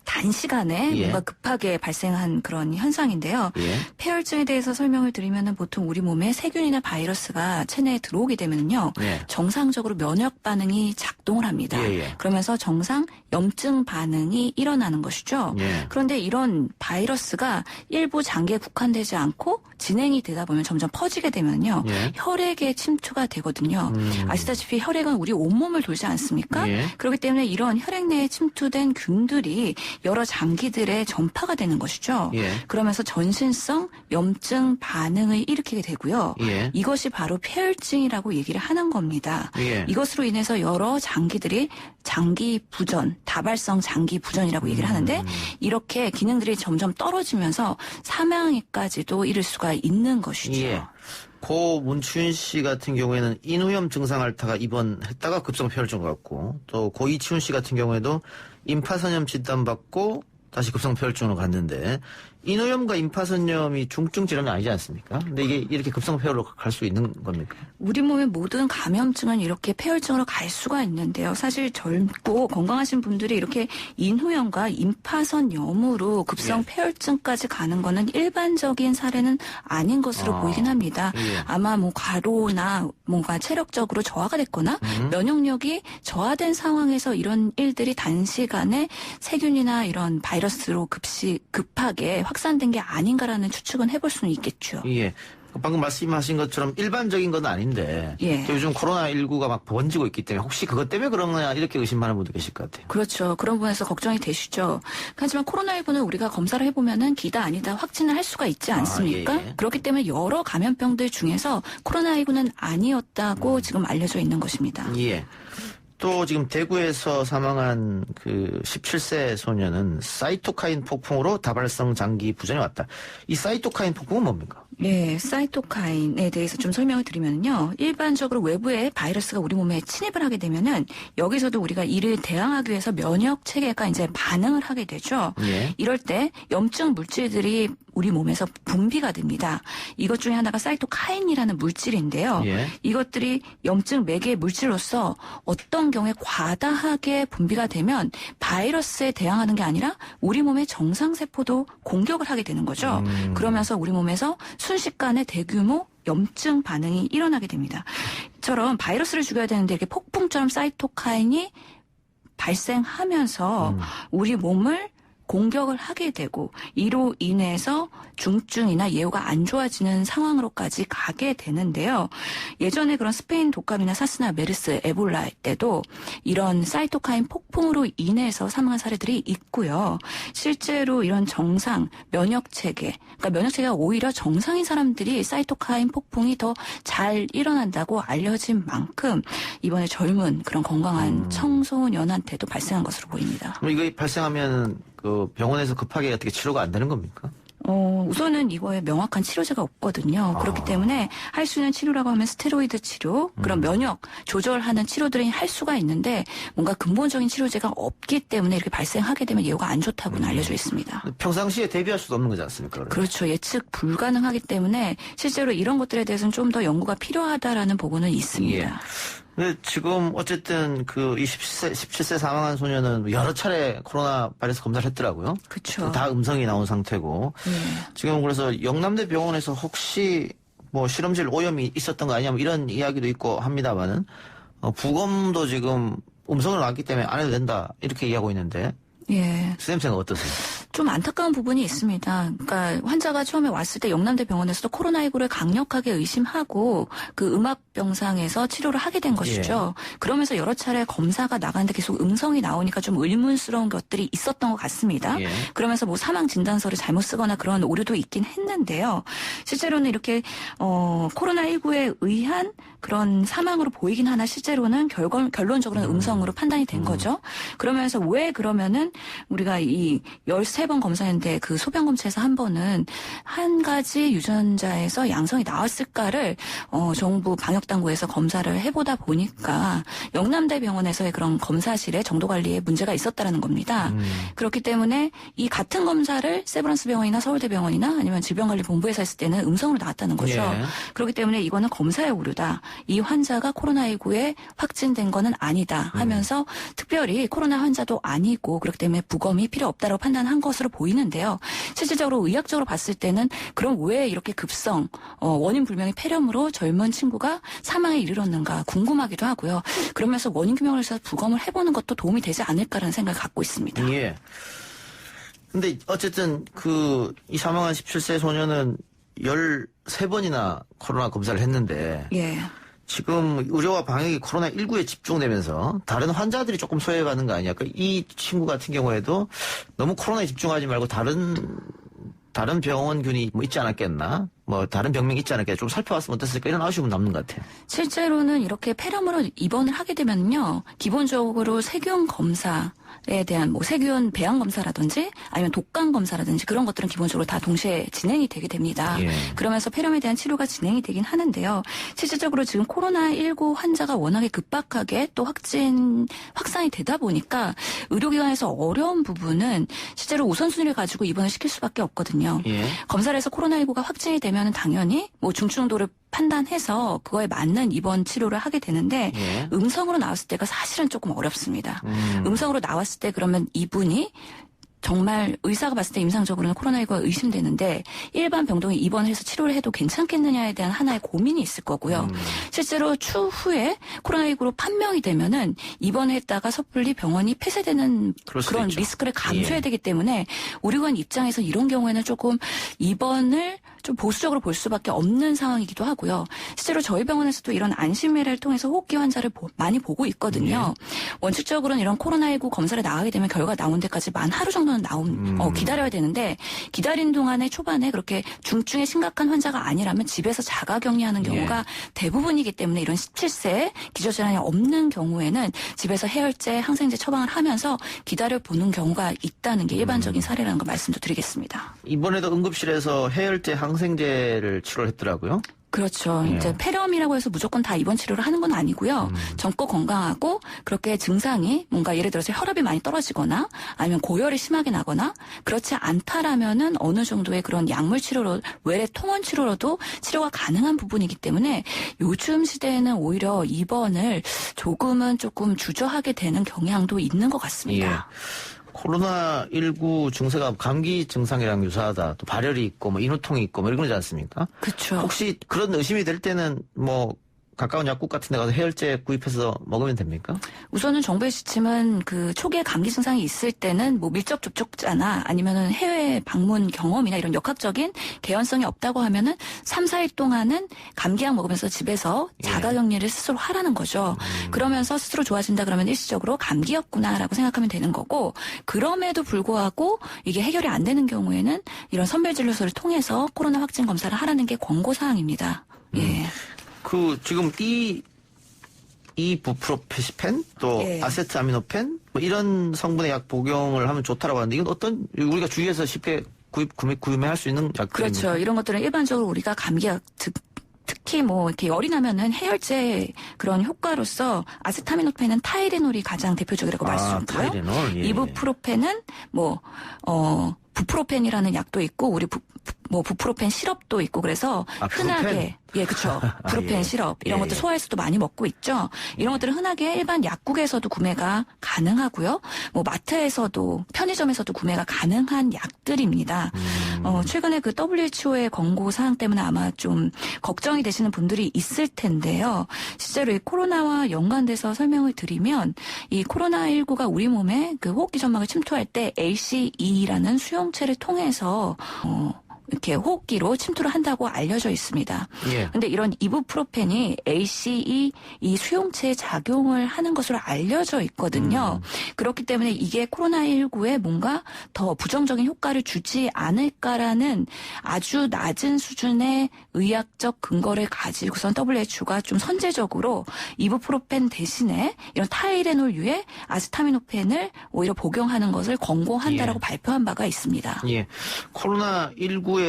단시간에 예. 뭔가 급하게 발생한 그런 현상인데요. 예. 폐혈증에 대해서 설명을 드리면은 보통 우리 몸에 세균이나 바이러스가 체내에 들어오게 되면요. 예. 정상적으로 면역 반응이 작동을 합니다. 예. 그러면서 정상 염증 반응이 일어나는 것이죠. 예. 그런데 이런 바이러스가 일부 장기에 국한되지 않고 진행이 되다 보면 점점 퍼지게 되면요. 예. 혈액에 침투가 되거든요. 아시다시피 혈액은 우리 온몸을 돌지 않습니까? 예. 그렇기 때문에 이런 혈액 내에 침투된 균들이 여러 장기들에 전파가 되는 것이죠. 예. 그러면서 전신성 염증 반응을 일으키게 되고요. 예. 이것이 바로 폐혈증이라고 얘기를 하는 겁니다. 예. 이것으로 인해서 여러 장기들이 장기 부전, 다발성 장기 부전이라고 얘기를 하는데 이렇게 기능들이 점점 떨어지면서 사망에까지도 이를 수가 있는 것이죠. 예. 고 문춘 씨 같은 경우에는 인후염 증상 앓다가 입원했다가 급성 폐혈증 같고 또 고 이치훈 씨 같은 경우에도 임파선염 진단받고 다시 급성 폐혈증으로 갔는데 인후염과 임파선염이 중증 질환은 아니지 않습니까? 근데 이게 이렇게 급성 폐혈로 갈 수 있는 겁니까? 우리 몸의 모든 감염증은 이렇게 폐혈증으로 갈 수가 있는데요. 사실 젊고 건강하신 분들이 이렇게 인후염과 임파선염으로 급성 폐혈증까지 가는 거는 일반적인 사례는 아닌 것으로 보이긴 합니다. 예. 아마 뭐 과로나 뭔가 체력적으로 저하가 됐거나 면역력이 저하된 상황에서 이런 일들이 단시간에 세균이나 이런 바이러스로 급하게 확산된 게 아닌가라는 추측은 해볼 수는 있겠죠. 예. 방금 말씀하신 것처럼 일반적인 건 아닌데 예. 요즘 코로나19가 막 번지고 있기 때문에 혹시 그것 때문에 그런 거냐 이렇게 의심하는 분도 계실 것 같아요. 그렇죠. 그런 부분에서 걱정이 되시죠. 하지만 코로나19는 우리가 검사를 해보면은 기다 아니다 확진을 할 수가 있지 않습니까? 예. 그렇기 때문에 여러 감염병들 중에서 코로나19는 아니었다고 지금 알려져 있는 것입니다. 예. 또 지금 대구에서 사망한 그 17세 소녀는 사이토카인 폭풍으로 다발성 장기 부전이 왔다. 이 사이토카인 폭풍은 뭡니까? 네, 사이토카인에 대해서 좀 설명을 드리면요. 일반적으로 외부의 바이러스가 우리 몸에 침입을 하게 되면은 여기서도 우리가 이를 대항하기 위해서 면역 체계가 이제 반응을 하게 되죠. 예. 이럴 때 염증 물질들이 우리 몸에서 분비가 됩니다. 이것 중에 하나가 사이토카인이라는 물질인데요. 예. 이것들이 염증 매개 물질로서 어떤 경우에 과다하게 분비가 되면 바이러스에 대항하는 게 아니라 우리 몸의 정상세포도 공격을 하게 되는 거죠. 그러면서 우리 몸에서 순식간에 대규모 염증 반응이 일어나게 됩니다. 이처럼 바이러스를 죽여야 되는데 이렇게 폭풍처럼 사이토카인이 발생하면서 우리 몸을 공격을 하게 되고 이로 인해서 중증이나 예후가 안 좋아지는 상황으로까지 가게 되는데요. 예전에 그런 스페인 독감이나 사스나 메르스, 에볼라 때도 이런 사이토카인 폭풍으로 인해서 사망한 사례들이 있고요. 실제로 이런 정상 면역체계, 그러니까 면역체계가 오히려 정상인 사람들이 사이토카인 폭풍이 더 잘 일어난다고 알려진 만큼 이번에 젊은 그런 건강한 청소년한테도 발생한 것으로 보입니다. 그럼 이거 발생하면 그 병원에서 급하게 어떻게 치료가 안 되는 겁니까? 우선은 이거에 명확한 치료제가 없거든요. 그렇기 때문에 할 수 있는 치료라고 하면 스테로이드 치료, 그런 면역 조절하는 치료들이 할 수가 있는데 뭔가 근본적인 치료제가 없기 때문에 이렇게 발생하게 되면 예후가 안 좋다고는 알려져 있습니다. 평상시에 대비할 수도 없는 거지 않습니까? 그러면? 그렇죠. 예측 불가능하기 때문에 실제로 이런 것들에 대해서는 좀 더 연구가 필요하다라는 보고는 있습니다. 예. 근데 지금 어쨌든 그 17세 사망한 소녀는 여러 차례 코로나 바이러스 검사를 했더라고요. 그렇죠. 다 음성이 나온 상태고. 지금 그래서 영남대 병원에서 혹시 뭐 실험실 오염이 있었던 거 아니냐 뭐 이런 이야기도 있고 합니다만은 부검도 지금 음성을 나왔기 때문에 안 해도 된다 이렇게 얘기하고 있는데. 예. 선생님은 어떠세요? 좀 안타까운 부분이 있습니다. 그러니까 환자가 처음에 왔을 때 영남대 병원에서도 코로나19를 강력하게 의심하고 그 음압병상에서 치료를 하게 된 것이죠. 그러면서 여러 차례 검사가 나가는데 계속 음성이 나오니까 좀 의문스러운 것들이 있었던 것 같습니다. 그러면서 뭐 사망 진단서를 잘못 쓰거나 그런 오류도 있긴 했는데요. 실제로는 이렇게 코로나19에 의한 그런 사망으로 보이긴 하나 실제로는 결론적으로는 음성으로 판단이 된 거죠. 그러면서 왜 그러면은 우리가 이 13번 검사했는데 그 소변 검체에서 한 번은 한 가지 유전자에서 양성이 나왔을까를 정부 방역당국에서 검사를 해보다 보니까 영남대 병원에서의 그런 검사실의 정도 관리에 문제가 있었다라는 겁니다. 그렇기 때문에 이 같은 검사를 세브란스 병원이나 서울대 병원이나 아니면 질병관리본부에서 했을 때는 음성으로 나왔다는 거죠. 그렇기 때문에 이거는 검사의 오류다. 이 환자가 코로나19에 확진된 거는 아니다 하면서 특별히 코로나 환자도 아니고 그렇기 때문에 부검이 필요 없다고 판단한 것으로 보이는데요. 실질적으로 의학적으로 봤을 때는 그럼 왜 이렇게 급성 원인 불명의 폐렴으로 젊은 친구가 사망에 이르렀는가 궁금하기도 하고요. 그러면서 원인 규명을 해서 부검을 해보는 것도 도움이 되지 않을까라는 생각을 갖고 있습니다. 예. 근데 어쨌든 이 사망한 17세 소녀는 13번이나 코로나 검사를 했는데 지금 의료와 방역이 코로나19에 집중되면서 다른 환자들이 조금 소외받는 거 아니야? 이 친구 같은 경우에도 너무 코로나에 집중하지 말고 다른 병원균이 뭐 있지 않았겠나? 뭐 다른 병명이 있지 않았겠나? 좀 살펴봤으면 어땠을까? 이런 아쉬움은 남는 것 같아요. 실제로는 이렇게 폐렴으로 입원을 하게 되면요. 기본적으로 세균 검사에 대한 뭐 세균 배양 검사라든지 아니면 독감 검사라든지 그런 것들은 기본적으로 다 동시에 진행이 되게 됩니다. 그러면서 폐렴에 대한 치료가 진행이 되긴 하는데요. 실질적으로 지금 코로나19 환자가 워낙에 급박하게 또 확산이 되다 보니까 의료기관에서 어려운 부분은 실제로 우선순위를 가지고 입원을 시킬 수밖에 없거든요. 검사를 해서 코로나19가 확진이 되면 당연히 뭐 중증도를 판단해서 그거에 맞는 입원 치료를 하게 되는데 음성으로 나왔을 때가 사실은 조금 어렵습니다. 음성으로 나왔을 때 그러면 이분이 정말 의사가 봤을 때 임상적으로는 코로나19가 의심되는데 일반 병동에 입원해서 치료를 해도 괜찮겠느냐에 대한 하나의 고민이 있을 거고요. 실제로 추후에 코로나19로 판명이 되면은 입원했다가 섣불리 병원이 폐쇄되는 그런 리스크를 감수해야 되기 때문에 의료관 입장에서 이런 경우에는 조금 입원을 좀 보수적으로 볼 수밖에 없는 상황이기도 하고요. 실제로 저희 병원에서도 이런 안심미래를 통해서 호흡기 환자를 많이 보고 있거든요. 원칙적으로는 이런 코로나19 검사를 나가게 되면 결과 나온 데까지 만 하루 정도는 기다려야 되는데 기다리는 동안에 초반에 그렇게 중증의 심각한 환자가 아니라면 집에서 자가격리하는 경우가 대부분이기 때문에 이런 17세 기저질환이 없는 경우에는 집에서 해열제, 항생제 처방을 하면서 기다려보는 경우가 있다는 게 일반적인 사례라는 거 말씀도 드리겠습니다. 이번에도 응급실에서 해열제, 항생제를 치료를 했더라고요. 그렇죠. 이제 폐렴이라고 해서 무조건 다 입원 치료를 하는 건 아니고요. 젊고 건강하고 그렇게 증상이 뭔가 예를 들어서 혈압이 많이 떨어지거나 아니면 고열이 심하게 나거나 그렇지 않다라면은 어느 정도의 그런 약물 치료로 외래 통원 치료로도 치료가 가능한 부분이기 때문에 요즘 시대에는 오히려 입원을 조금은 조금 주저하게 되는 경향도 있는 것 같습니다. 코로나19 증세가 감기 증상이랑 유사하다. 또 발열이 있고 뭐 인후통이 있고 뭐 이런 거지 않습니까? 그렇죠. 혹시 그런 의심이 될 때는 뭐 가까운 약국 같은 데 가서 해열제 구입해서 먹으면 됩니까? 우선은 정부의 지침은 그 초기에 감기 증상이 있을 때는 뭐 밀접 접촉자나 아니면은 해외 방문 경험이나 이런 역학적인 개연성이 없다고 하면은 3, 4일 동안은 감기약 먹으면서 집에서 자가격리를 스스로 하라는 거죠. 그러면서 스스로 좋아진다 그러면 일시적으로 감기였구나라고 생각하면 되는 거고, 그럼에도 불구하고 이게 해결이 안 되는 경우에는 이런 선별진료소를 통해서 코로나 확진 검사를 하라는 게 권고사항입니다. 예. 지금 이부프로페시펜 또 아세트아미노펜 뭐 이런 성분의 약 복용을 하면 좋다라고 하는데, 이건 어떤 우리가 주위에서 쉽게 구매할 수 있는 약들입니까? 그렇죠. 이런 것들은 일반적으로 우리가 감기약 특히 뭐 이렇게 열이 나면은 해열제 그런 효과로서 아세타미노펜은 타이레놀이 가장 대표적이라고 말 수 있고요. 타이레놀, 예. 이부프로펜은 부프로펜이라는 약도 있고 우리 부프로펜 시럽도 있고, 그래서 흔하게 그렇죠. 브루펜 시럽 이런 것들 소아에서도 많이 먹고 있죠. 이런 것들은 흔하게 일반 약국에서도 구매가 가능하고요. 뭐 마트에서도 편의점에서도 구매가 가능한 약들입니다. 최근에 그 WHO의 권고 사항 때문에 아마 좀 걱정이 되시는 분들이 있을 텐데요. 실제로 이 코로나와 연관돼서 설명을 드리면, 이 코로나19가 우리 몸에 그 호흡기 점막을 침투할 때 LCE라는 수용체를 통해서 이렇게 호흡기로 침투를 한다고 알려져 있습니다. 근데 이런 이부프로펜이 LCE 이 수용체에 작용을 하는 것으로 알려져 있거든요. 그렇기 때문에 이게 코로나19에 뭔가 더 부정적인 효과를 주지 않을까라는 아주 낮은 수준의 의학적 근거를 가지고선 WHO가 좀 선제적으로 이부프로펜 대신에 이런 타이레놀류의 아세타미노펜을 오히려 복용하는 것을 권고한다라고 발표한 바가 있습니다. 코로나19에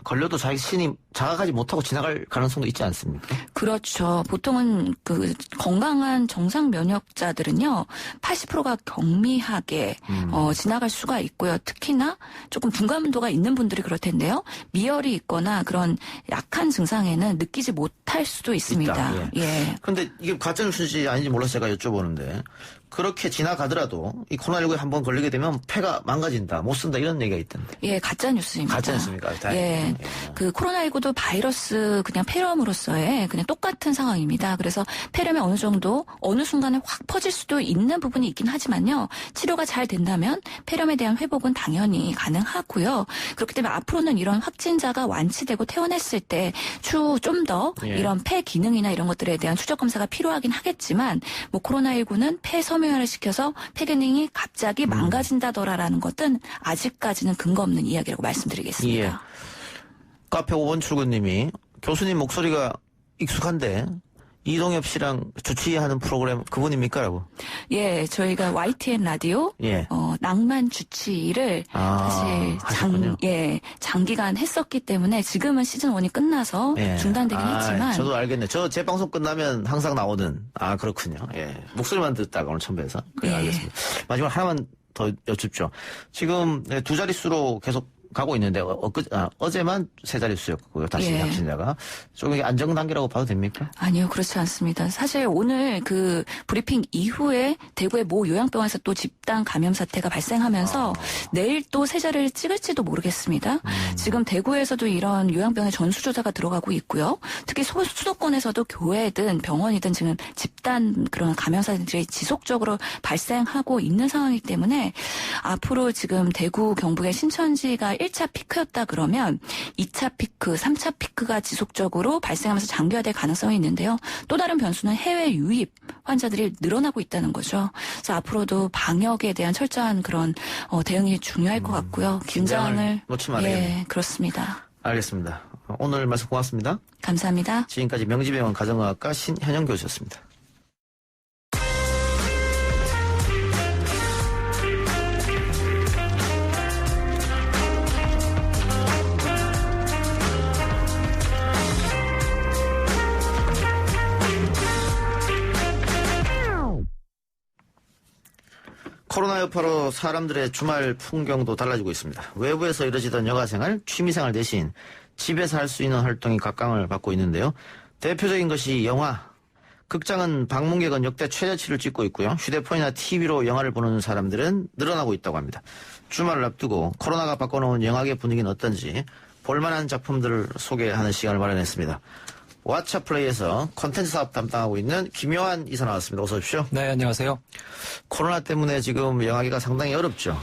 걸려도 자신이 자각하지 못하고 지나갈 가능성도 있지 않습니까? 그렇죠. 보통은 그 건강한 정상 면역자들은요 80%가 경미하게 지나갈 수가 있고요. 특히나 조금 둔감도가 있는 분들이 그럴 텐데요. 미열이 있거나 그런 약한 증상에는 느끼지 못할 수도 있습니다. 그런데 이게 가짜뉴스인지 아닌지 몰라서 제가 여쭤보는데, 그렇게 지나가더라도 이 코로나19에 한번 걸리게 되면 폐가 망가진다, 못 쓴다, 이런 얘기가 있던데. 가짜 뉴스입니다. 가짜 뉴스입니까? 그 코로나19도 바이러스 그냥 폐렴으로서의 그냥 똑같은 상황입니다. 그래서 폐렴이 어느 정도 어느 순간에 확 퍼질 수도 있는 부분이 있긴 하지만요. 치료가 잘 된다면 폐렴에 대한 회복은 당연히 가능하고요. 그렇기 때문에 앞으로는 이런 확진자가 완치되고 퇴원했을 때 좀 더 이런 폐 기능이나 이런 것들에 대한 추적 검사가 필요하긴 하겠지만, 뭐 코로나19는 폐 섬유화를 시켜서 폐 기능이 갑자기 망가진다더라라는 것은 아직까지는 근거 없는 이야기라고 말씀드리겠습니다. 카페 5번 출근님이, 교수님 목소리가 익숙한데 이동엽 씨랑 주치하는 프로그램 그분입니까? 라고. 저희가 YTN 라디오 낭만 주치를 사실 장기간 했었기 때문에 지금은 시즌 1이 끝나서 중단되긴 했지만. 저도 알겠네. 제 방송 끝나면 항상 나오는. 그렇군요. 목소리만 듣다가 오늘 처음 뵈서. 알겠습니다. 마지막 하나만 더 여쭙죠. 지금 두 자릿수로 계속 가고 있는데 어제만 세 자릿수였고요. 다시 확진자가 좀 안정 단계라고 봐도 됩니까? 아니요, 그렇지 않습니다. 사실 오늘 그 브리핑 이후에 대구의 모 요양병원에서 또 집단 감염 사태가 발생하면서 내일 또 세 자리를 찍을지도 모르겠습니다. 지금 대구에서도 이런 요양병원에 전수조사가 들어가고 있고요. 특히 수도권에서도 교회든 병원이든 지금 집단 그런 감염 사태들이 지속적으로 발생하고 있는 상황이기 때문에 앞으로 지금 대구 경북의 신천지가 1차 피크였다 그러면 2차 피크, 3차 피크가 지속적으로 발생하면서 장기화될 가능성이 있는데요. 또 다른 변수는 해외 유입 환자들이 늘어나고 있다는 거죠. 그래서 앞으로도 방역에 대한 철저한 그런 대응이 중요할 것 같고요. 긴장을 놓치면 안 되겠네요. 그렇습니다. 알겠습니다. 오늘 말씀 고맙습니다. 감사합니다. 지금까지 명지병원 가정의학과 신현영 교수였습니다. 코로나 여파로 사람들의 주말 풍경도 달라지고 있습니다. 외부에서 이뤄지던 여가생활, 취미생활 대신 집에서 할 수 있는 활동이 각광을 받고 있는데요. 대표적인 것이 영화. 극장은 방문객은 역대 최저치를 찍고 있고요. 휴대폰이나 TV로 영화를 보는 사람들은 늘어나고 있다고 합니다. 주말을 앞두고 코로나가 바꿔놓은 영화계 분위기는 어떤지 볼만한 작품들을 소개하는 시간을 마련했습니다. 왓챠플레이에서 콘텐츠 사업 담당하고 있는 김요한 이사 나왔습니다. 어서 오십시오. 네, 안녕하세요. 코로나 때문에 지금 영화계가 상당히 어렵죠.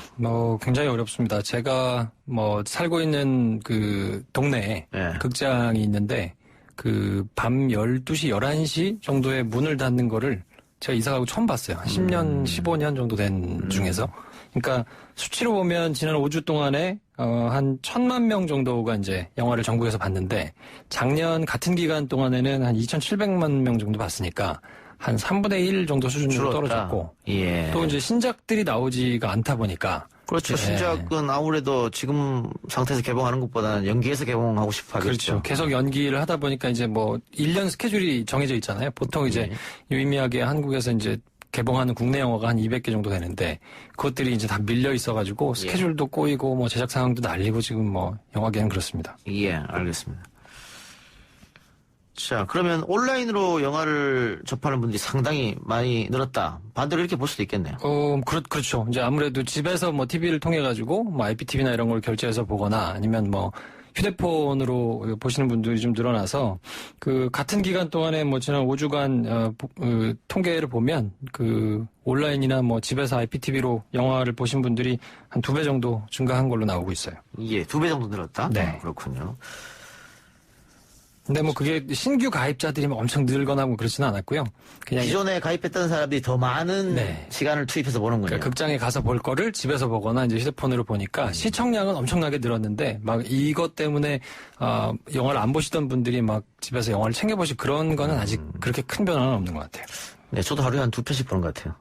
굉장히 어렵습니다. 제가 살고 있는 그 동네에 극장이 있는데 그 밤 12시, 11시 정도에 문을 닫는 거를 제가 이사 가고 처음 봤어요. 한 10년, 15년 정도 된 중에서. 그러니까 수치로 보면 지난 5주 동안에 한 1,000만 명 정도가 이제 영화를 전국에서 봤는데 작년 같은 기간 동안에는 한 2,700만 명 정도 봤으니까 한 3분의 1 정도 수준으로 떨어졌고 또 이제 신작들이 나오지가 않다 보니까 그렇죠. 신작은 아무래도 지금 상태에서 개봉하는 것보다는 연기해서 개봉하고 싶어 하겠죠. 그렇죠. 계속 연기를 하다 보니까 이제 1년 스케줄이 정해져 있잖아요. 보통 이제 유의미하게 한국에서 이제 개봉하는 국내 영화가 한 200개 정도 되는데 그것들이 이제 다 밀려 있어가지고 스케줄도 꼬이고 제작 상황도 날리고 지금 영화계는 그렇습니다. 예, 알겠습니다. 자, 그러면 온라인으로 영화를 접하는 분들이 상당히 많이 늘었다. 반대로 이렇게 볼 수도 있겠네요. 그렇죠. 이제 아무래도 집에서 TV를 통해 가지고 IPTV나 이런 걸 결제해서 보거나 아니면 휴대폰으로 보시는 분들이 좀 늘어나서 그 같은 기간 동안에 지난 5주간 통계를 보면 그 온라인이나 집에서 IPTV로 영화를 보신 분들이 한 2배 정도 증가한 걸로 나오고 있어요. 예, 2배 정도 늘었다? 네. 그렇군요. 근데 그게 신규 가입자들이 엄청 늘거나 그렇지는 않았고요. 그냥 기존에 가입했던 사람들이 더 많은 시간을 투입해서 보는군요. 그러니까 극장에 가서 볼 거를 집에서 보거나 이제 휴대폰으로 보니까 시청량은 엄청나게 늘었는데 이것 때문에 영화를 안 보시던 분들이 집에서 영화를 챙겨보실 그런 거는 아직 그렇게 큰 변화는 없는 것 같아요. 네, 저도 하루에 한 2편씩 보는 것 같아요.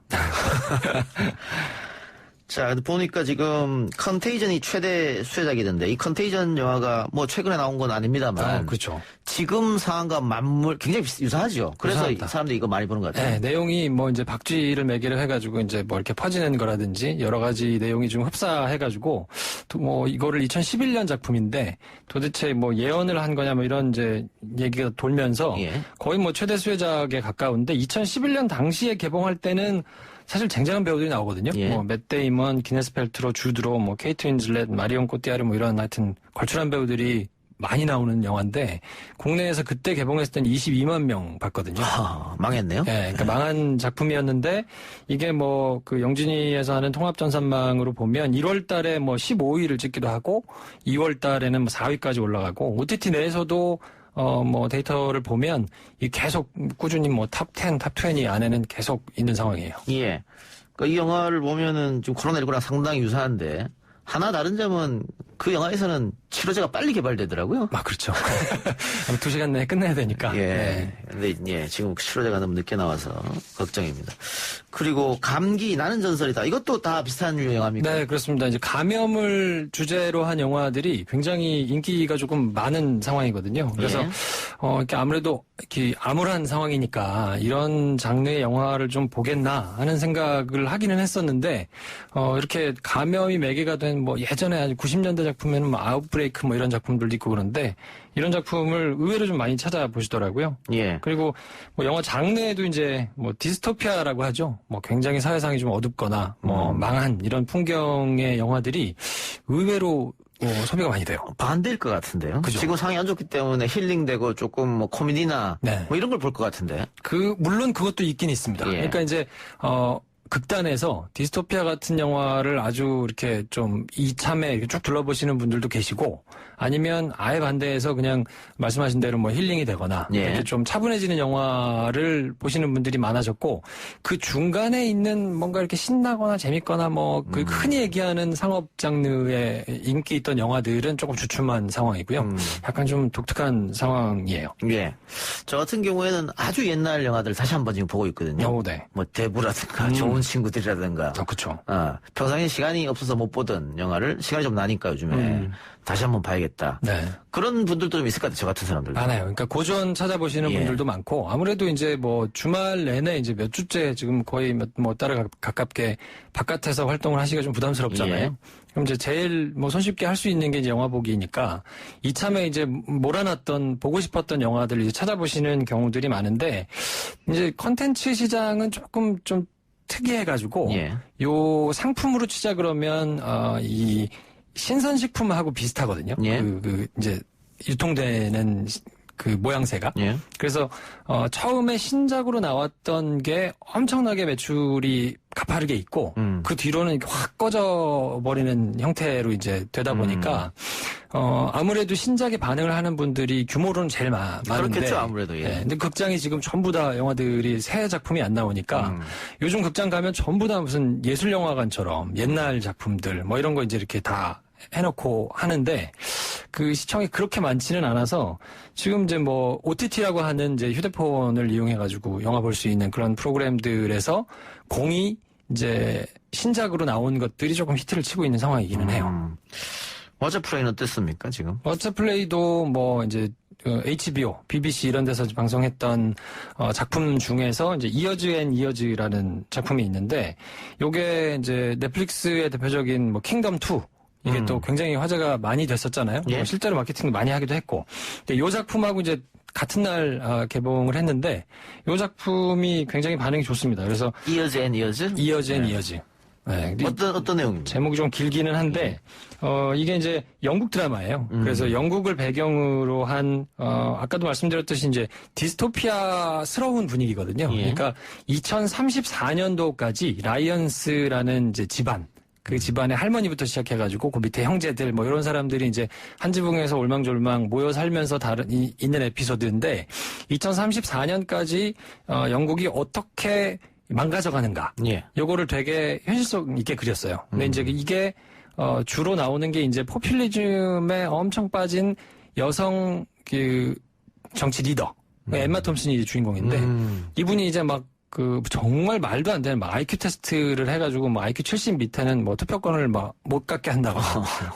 자, 보니까 지금 컨테이전이 최대 수혜작이던데 이 컨테이전 영화가 최근에 나온 건 아닙니다만 그렇죠. 지금 상황과 굉장히 유사하죠. 그래서 유사합니다. 사람들이 이거 많이 보는 것 같아요. 네, 내용이 이제 박쥐를 매개로 해가지고 이제 이렇게 퍼지는 거라든지 여러 가지 내용이 좀 흡사해가지고 이거를 2011년 작품인데 도대체 예언을 한 거냐 이런 이제 얘기가 돌면서 거의 최대 수혜작에 가까운데 2011년 당시에 개봉할 때는 사실 쟁쟁한 배우들이 나오거든요. 맷 데이먼, 기네스 펠트로, 주드로, 케이트 윈즐렛, 마리온 코티아르 이런 하여튼 걸출한 배우들이 많이 나오는 영화인데 국내에서 그때 개봉했을 때는 22만 명 봤거든요. 망했네요. 네, 그러니까 망한 작품이었는데 이게 그 영진이에서 하는 통합전산망으로 보면 1월 달에 15위를 찍기도 하고 2월 달에는 4위까지 올라가고 OTT 내에서도 데이터를 보면 계속 꾸준히 탑 10, 탑 20 안에는 계속 있는 상황이에요. 예. 이 영화를 보면은 지금 코로나19랑 상당히 유사한데 하나 다른 점은 그 영화에서는 치료제가 빨리 개발되더라고요. 그렇죠. 2시간 내에 끝내야 되니까. 예. 근데 지금 치료제가 너무 늦게 나와서 걱정입니다. 그리고 감기 나는 전설이다. 이것도 다 비슷한 류의 영화입니까? 네, 그렇습니다. 이제 감염을 주제로 한 영화들이 굉장히 인기가 조금 많은 상황이거든요. 그래서 이렇게 아무래도 이렇게 암울한 상황이니까 이런 장르의 영화를 좀 보겠나 하는 생각을 하기는 했었는데 이렇게 감염이 매개가 된 예전에 한 90년대 작품에는 아웃브레이크 이런 작품들도 있고 그런데 이런 작품을 의외로 좀 많이 찾아보시더라고요. 예. 그리고 영화 장르에도 이제 디스토피아라고 하죠. 굉장히 사회상이 좀 어둡거나 망한 이런 풍경의 영화들이 의외로 소비가 많이 돼요. 반대일 것 같은데요. 그죠? 지금 상황이 안 좋기 때문에 힐링되고 조금 코미디나 이런 걸 볼 것 같은데. 물론 그것도 있긴 있습니다. 그러니까 이제 극단에서 디스토피아 같은 영화를 아주 이렇게 좀 이참에 이렇게 쭉 둘러보시는 분들도 계시고 아니면 아예 반대해서 그냥 말씀하신 대로 힐링이 되거나 이렇게 좀 차분해지는 영화를 보시는 분들이 많아졌고 그 중간에 있는 뭔가 이렇게 신나거나 재밌거나 그 흔히 얘기하는 상업 장르에 인기 있던 영화들은 조금 주춤한 상황이고요. 약간 좀 독특한 상황이에요. 예. 저 같은 경우에는 아주 옛날 영화들 다시 한번 지금 보고 있거든요. 네. 대부라든가 좋은 친구들이라든가. 그렇죠. 평상시에 시간이 없어서 못 보던 영화를 시간이 좀 나니까 요즘에 다시 한번 봐야겠다. 네. 그런 분들도 좀 있을 것 같아요. 저 같은 사람들도. 많아요. 그러니까 고전 찾아보시는 분들도 많고 아무래도 이제 주말 내내 이제 몇 주째 지금 거의 몇 달에 가깝게 바깥에서 활동을 하시기가 좀 부담스럽잖아요. 그럼 이제 제일 손쉽게 할 수 있는 게 이제 영화 보기니까 이참에 이제 몰아놨던 보고 싶었던 영화들을 이제 찾아보시는 경우들이 많은데 이제 컨텐츠 시장은 조금 좀 특이해가지고 요 상품으로 치자 그러면 이 신선식품하고 비슷하거든요. 이제 유통되는 그 모양새가. 예. 그래서 처음에 신작으로 나왔던 게 엄청나게 매출이 가파르게 있고 그 뒤로는 확 꺼져버리는 형태로 이제 되다 보니까 아무래도 신작에 반응을 하는 분들이 규모로는 제일 많은데 그렇겠죠, 아무래도. 예. 근데 극장이 지금 전부 다 영화들이 새 작품이 안 나오니까 요즘 극장 가면 전부 다 무슨 예술 영화관처럼 옛날 작품들 뭐 이런 거 이제 이렇게 다 해놓고 하는데 그 시청이 그렇게 많지는 않아서 지금 이제 뭐 OTT라고 하는 이제 휴대폰을 이용해가지고 영화 볼 수 있는 그런 프로그램들에서 공이 이제 신작으로 나온 것들이 조금 히트를 치고 있는 상황이기는 해요. 워처플레이는 어땠습니까, 지금? 워처플레이도 뭐 이제 HBO, BBC 이런 데서 방송했던 작품 중에서 이제 이어즈 앤 이어즈라는 작품이 있는데 요게 이제 넷플릭스의 대표적인 뭐 킹덤 2 이게 또 굉장히 화제가 많이 됐었잖아요. 예. 실제로 마케팅도 많이 하기도 했고. 근데 요 작품하고 이제 같은 날 개봉을 했는데 요 작품이 굉장히 반응이 좋습니다. 그래서 이어즈 앤 이어즈? 이어즈 앤 이어즈. 네. 어떤 내용입니까? 제목이 좀 길기는 한데 이게 이제 영국 드라마예요. 그래서 영국을 배경으로 한 아까도 말씀드렸듯이 이제 디스토피아스러운 분위기거든요. 예. 그러니까 2034년도까지 라이언스라는 이제 집안 그 집안의 할머니부터 시작해가지고 그 밑에 형제들 뭐 이런 사람들이 이제 한 지붕에서 올망졸망 모여 살면서 있는 에피소드인데 2034년까지 영국이 어떻게 망가져가는가. 예. 요거를 되게 현실성 있게 그렸어요. 근데 이제 이게 주로 나오는 게 이제 포퓰리즘에 엄청 빠진 여성 그 정치 리더 엠마 톰슨이 이제 주인공인데 이분이 이제 막 그 정말 말도 안 되는 막 IQ 테스트를 해가지고 뭐 IQ 70 밑에는 뭐 투표권을 막 못 갖게 한다고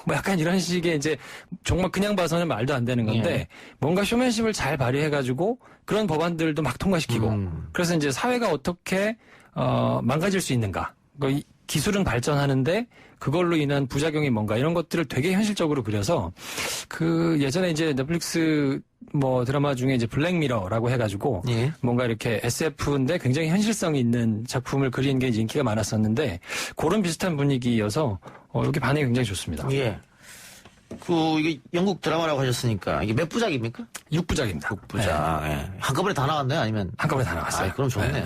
뭐 약간 이런 식의 이제 정말 그냥 봐서는 말도 안 되는 건데 예. 뭔가 쇼맨십을 잘 발휘해가지고 그런 법안들도 막 통과시키고 그래서 이제 사회가 어떻게 망가질 수 있는가 기술은 발전하는데 그걸로 인한 부작용이 뭔가 이런 것들을 되게 현실적으로 그려서 그 예전에 이제 넷플릭스 뭐 드라마 중에 이제 블랙미러라고 해가지고 예. 뭔가 이렇게 SF인데 굉장히 현실성 있는 작품을 그리는 게 이제 인기가 많았었는데 그런 비슷한 분위기여서 여기 반응이 굉장히 좋습니다. 예. 이게 영국 드라마라고 하셨으니까 이게 몇 부작입니까? 6부작입니다. 6부작. 네. 예. 한꺼번에 다 나왔나요? 아니면 한꺼번에 다 나왔어요. 그럼 좋네. 네.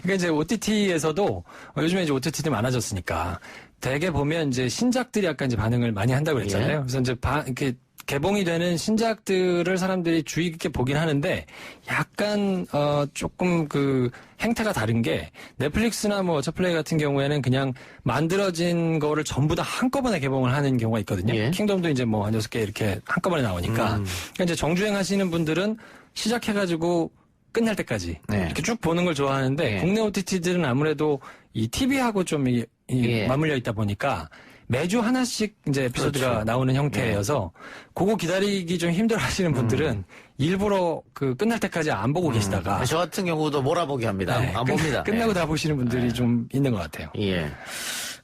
그러니까 이제 OTT에서도 요즘에 이제 OTT들이 많아졌으니까 대개 보면 이제 신작들이 약간 이제 반응을 많이 한다고 그랬잖아요. 예. 그래서 이제 이렇게 개봉이 되는 신작들을 사람들이 주의 깊게 보긴 하는데 약간 조금 그 행태가 다른 게 넷플릭스나 뭐 워처플레이 같은 경우에는 그냥 만들어진 거를 전부 다 한꺼번에 개봉을 하는 경우가 있거든요. 예. 킹덤도 이제 뭐 한 6개 이렇게 한꺼번에 나오니까 그러니까 이제 정주행 하시는 분들은 시작해가지고 끝날 때까지 네. 이렇게 쭉 보는 걸 좋아하는데 국내 OTT들은 아무래도 이 TV하고 좀 예. 맞물려 있다 보니까 매주 하나씩 이제 에피소드가 그렇죠. 나오는 형태여서 그거 기다리기 좀 힘들어 하시는 분들은 일부러 그 끝날 때까지 안 보고 계시다가 저 같은 경우도 몰아보게 합니다. 네, 안 봅니다. 끝나고 예. 다 보시는 분들이 좀 있는 것 같아요. 예.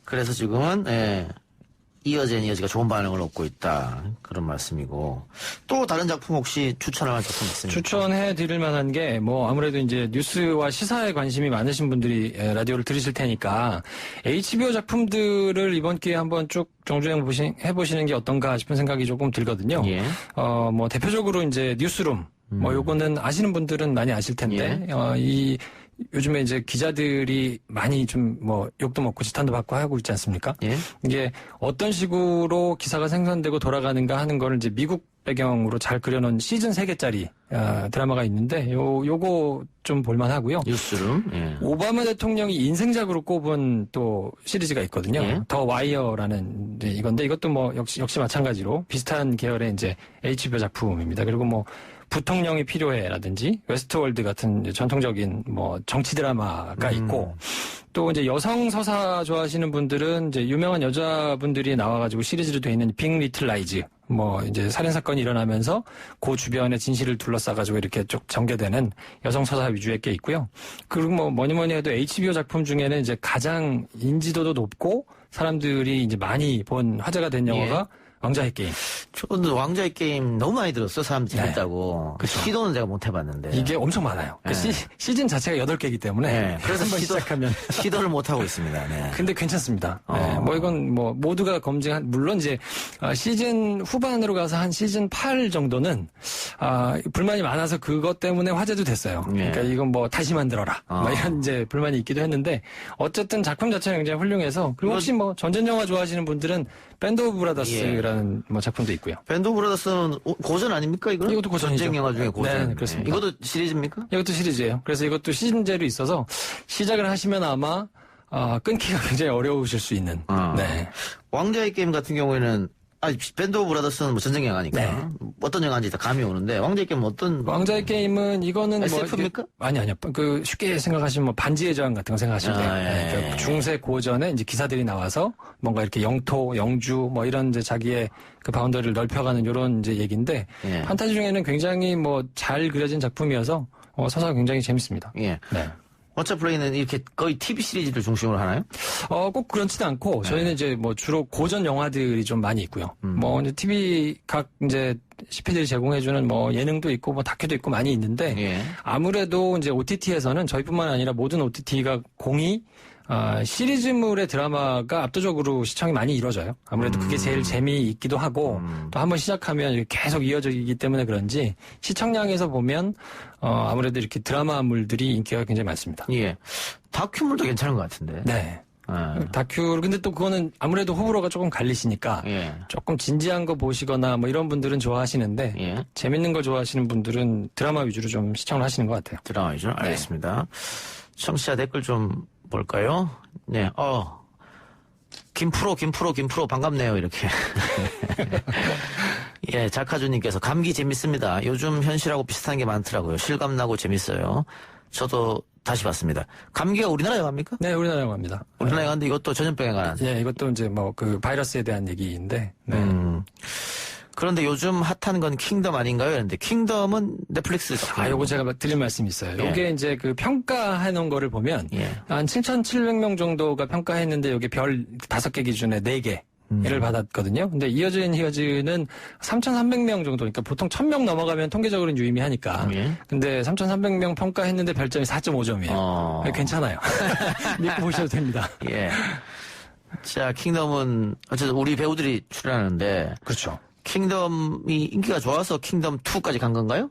그래서 지금은 이어즈 앤 이어즈가 좋은 반응을 얻고 있다. 그런 말씀이고. 또 다른 작품 혹시 추천할 만한 작품 있습니까? 추천해 드릴 만한 게 뭐 아무래도 이제 뉴스와 시사에 관심이 많으신 분들이 라디오를 들으실 테니까 HBO 작품들을 이번 기회에 한번 쭉 정주행 해보시는 게 어떤가 싶은 생각이 조금 들거든요. 예. 뭐 대표적으로 이제 뉴스룸 뭐 요거는 아시는 분들은 많이 아실 텐데 요즘에 이제 기자들이 많이 좀 뭐 욕도 먹고 지탄도 받고 하고 있지 않습니까? 예. 이게 어떤 식으로 기사가 생산되고 돌아가는가 하는 거를 이제 미국 배경으로 잘 그려놓은 시즌 3개짜리 드라마가 있는데 요거 좀 볼만하고요. 뉴스룸. 예. 오바마 대통령이 인생작으로 꼽은 또 시리즈가 있거든요. 예. 더 와이어라는 이건데 이것도 뭐 역시 마찬가지로 비슷한 계열의 이제 HBO 작품입니다. 그리고 뭐 부통령이 필요해라든지 웨스트월드 같은 전통적인 뭐 정치 드라마가 있고 또 이제 여성 서사 좋아하시는 분들은 이제 유명한 여자분들이 나와가지고 시리즈로 돼 있는 빅 리틀 라이즈 뭐 이제 살인 사건이 일어나면서 그 주변의 진실을 둘러싸가지고 이렇게 쭉 전개되는 여성 서사 위주의 게 있고요. 그리고 뭐 뭐니 해도 HBO 작품 중에는 이제 가장 인지도도 높고 사람들이 이제 많이 본 화제가 된 영화가 왕좌의 게임. 저도 왕좌의 게임 너무 많이 들었어. 사람 재밌다고. 네. 시도는 제가 못 해봤는데. 이게 엄청 많아요. 네. 시즌 자체가 8개이기 때문에. 네. 그래서 한번 시작하면. 시도를 못 하고 있습니다. 네. 근데 괜찮습니다. 네. 뭐 이건 뭐 모두가 검증한, 물론 이제 시즌 후반으로 가서 한 시즌 8 정도는 불만이 많아서 그것 때문에 화제도 됐어요. 네. 그러니까 이건 뭐 다시 만들어라. 뭐 이런 이제 불만이 있기도 했는데 어쨌든 작품 자체는 굉장히 훌륭해서, 그리고 혹시 뭐 전전 영화 좋아하시는 분들은 밴드 오브 브라더스라는 뭐 작품도 있고요. 밴드 오브 브라더스는 고전 아닙니까, 이거는? 이것도 고전이죠. 전쟁 영화 중에 고전. 네, 그렇습니다. 이것도 시리즈입니까? 이것도 시리즈예요. 그래서 이것도 시즌제로 있어서 시작을 하시면 아마 끊기가 굉장히 어려우실 수 있는. 네. 왕좌의 게임 같은 경우에는 밴드 오브 브라더스는 뭐 전쟁 영화니까 네. 어떤 영화인지 다 감이 오는데, 왕좌의 게임은 어떤? 왕좌의 게임은 이거는 SF입니까? 아니요. 그 쉽게 생각하시면 뭐 반지의 제왕 같은 거 생각하시면 돼요. 예. 그러니까 중세 고전에 이제 기사들이 나와서 뭔가 이렇게 영토, 영주 뭐 이런 이제 자기의 그 바운더리를 넓혀가는 이런 이제 얘기인데, 예. 판타지 중에는 굉장히 뭐 잘 그려진 작품이어서 서사가 굉장히 재밌습니다. 예. 네. 워처 플레이는 이렇게 거의 TV 시리즈를 중심으로 하나요? 꼭 그렇지는 않고, 저희는 이제 뭐 주로 고전 영화들이 좀 많이 있고요. 뭐 이제 TV 각 이제 CP들이 제공해주는 뭐 예능도 있고 뭐 다큐도 있고 많이 있는데, 예. 아무래도 이제 OTT에서는 저희뿐만 아니라 모든 OTT가 공이 시리즈물의 드라마가 압도적으로 시청이 많이 이루어져요. 아무래도 그게 제일 재미있기도 하고, 또 한번 시작하면 계속 이어지기 때문에 그런지 시청량에서 보면 아무래도 이렇게 드라마물들이 인기가 굉장히 많습니다. 예. 다큐물도 괜찮은 것 같은데. 네. 다큐, 근데 또 그거는 아무래도 호불호가 조금 갈리시니까, 예. 조금 진지한 거 보시거나 뭐 이런 분들은 좋아하시는데, 예. 재밌는 거 좋아하시는 분들은 드라마 위주로 좀 시청을 하시는 것 같아요. 드라마 위주로? 알겠습니다. 청취자 댓글 좀 볼까요? 네, 김프로 반갑네요, 이렇게. 예, 작가주님께서 감기 재밌습니다. 요즘 현실하고 비슷한 게 많더라고요. 실감나고 재밌어요. 저도 다시 봤습니다. 감기가 우리나라에 갑니까? 네, 우리나라에 갑니다. 우리나라에 가는데 이것도 전염병에 관한. 예, 이것도 이제 뭐 그 바이러스에 대한 얘기인데, 네. 그런데 요즘 핫한 건 킹덤 아닌가요? 그런데 킹덤은 넷플릭스. 요거 제가 드릴 말씀이 있어요. 예. 요게 이제 그 평가해 놓은 거를 보면, 예. 한 7,700명 정도가 평가했는데, 요게 별 5개 기준에 4개. 를 받았거든요. 근데 이어즈는 3,300명 정도, 그러니까 보통 1,000명 넘어가면 통계적으로는 유의미하니까. 예. 근데 3,300명 평가했는데 별점이 4.5점이에요. 괜찮아요. 믿고 보셔도 됩니다. 예. 자, 킹덤은 어쨌든 우리 배우들이 출연하는데. 그렇죠. 킹덤이 인기가 좋아서 킹덤 2까지 간 건가요?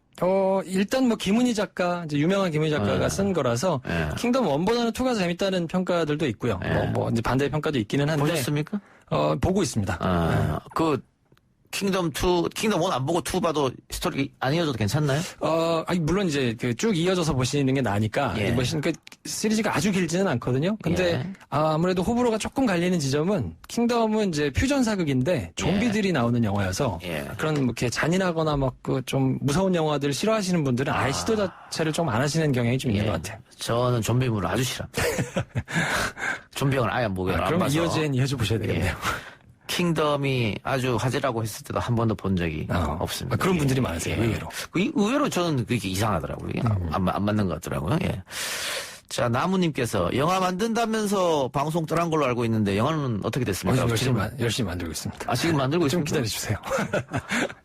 일단 뭐 김은희 작가, 이제 유명한 김은희 작가가 쓴 거라서 킹덤 1보다는 2가 재밌다는 평가들도 있고요. 뭐 이제 반대 평가도 있기는 한데. 보셨습니까? 보고 있습니다. 킹덤 1 안 보고 2 봐도 스토리 안 이어져도 괜찮나요? 물론 이제 그 쭉 이어져서 보시는 게 나으니까. 예. 뭐 그 시리즈가 아주 길지는 않거든요. 근데 아무래도 호불호가 조금 갈리는 지점은, 킹덤은 이제 퓨전 사극인데 좀비들이 나오는 영화여서 그런 뭐 이렇게 잔인하거나 막 그 좀 무서운 영화들을 싫어하시는 분들은 아예 시도 자체를 좀 안 하시는 경향이 좀 있는 것 같아요. 저는 좀비물을 아주 싫어합니다. 좀비영화를 아예 안 보게 안 그럼 봐서. 이어져 보셔야 되겠네요. 킹덤이 아주 화제라고 했을 때도 한 번도 본 적이 없습니다. 그런 분들이 많으세요, 의외로. 의외로 저는 그게 이상하더라고요. 이게 안 맞는 것 같더라고요. 예. 자, 나무님께서 영화 만든다면서 방송 떠난 걸로 알고 있는데 영화는 어떻게 됐습니까? 열심히 만들고 있습니다. 지금 만들고 있습니다. 좀 기다려주세요.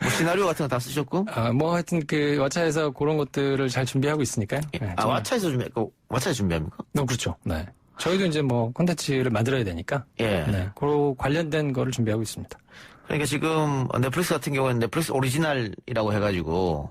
뭐 시나리오 같은 거 다 쓰셨고? 뭐 하여튼 그 왓챠에서 그런 것들을 잘 준비하고 있으니까요. 네, 왓챠에서 준비합니까? 그렇죠. 네. 저희도 이제 뭐 콘텐츠를 만들어야 되니까. 예. 네. 그 관련된 거를 준비하고 있습니다. 그러니까 지금 넷플릭스 같은 경우에는 넷플릭스 오리지널이라고 해가지고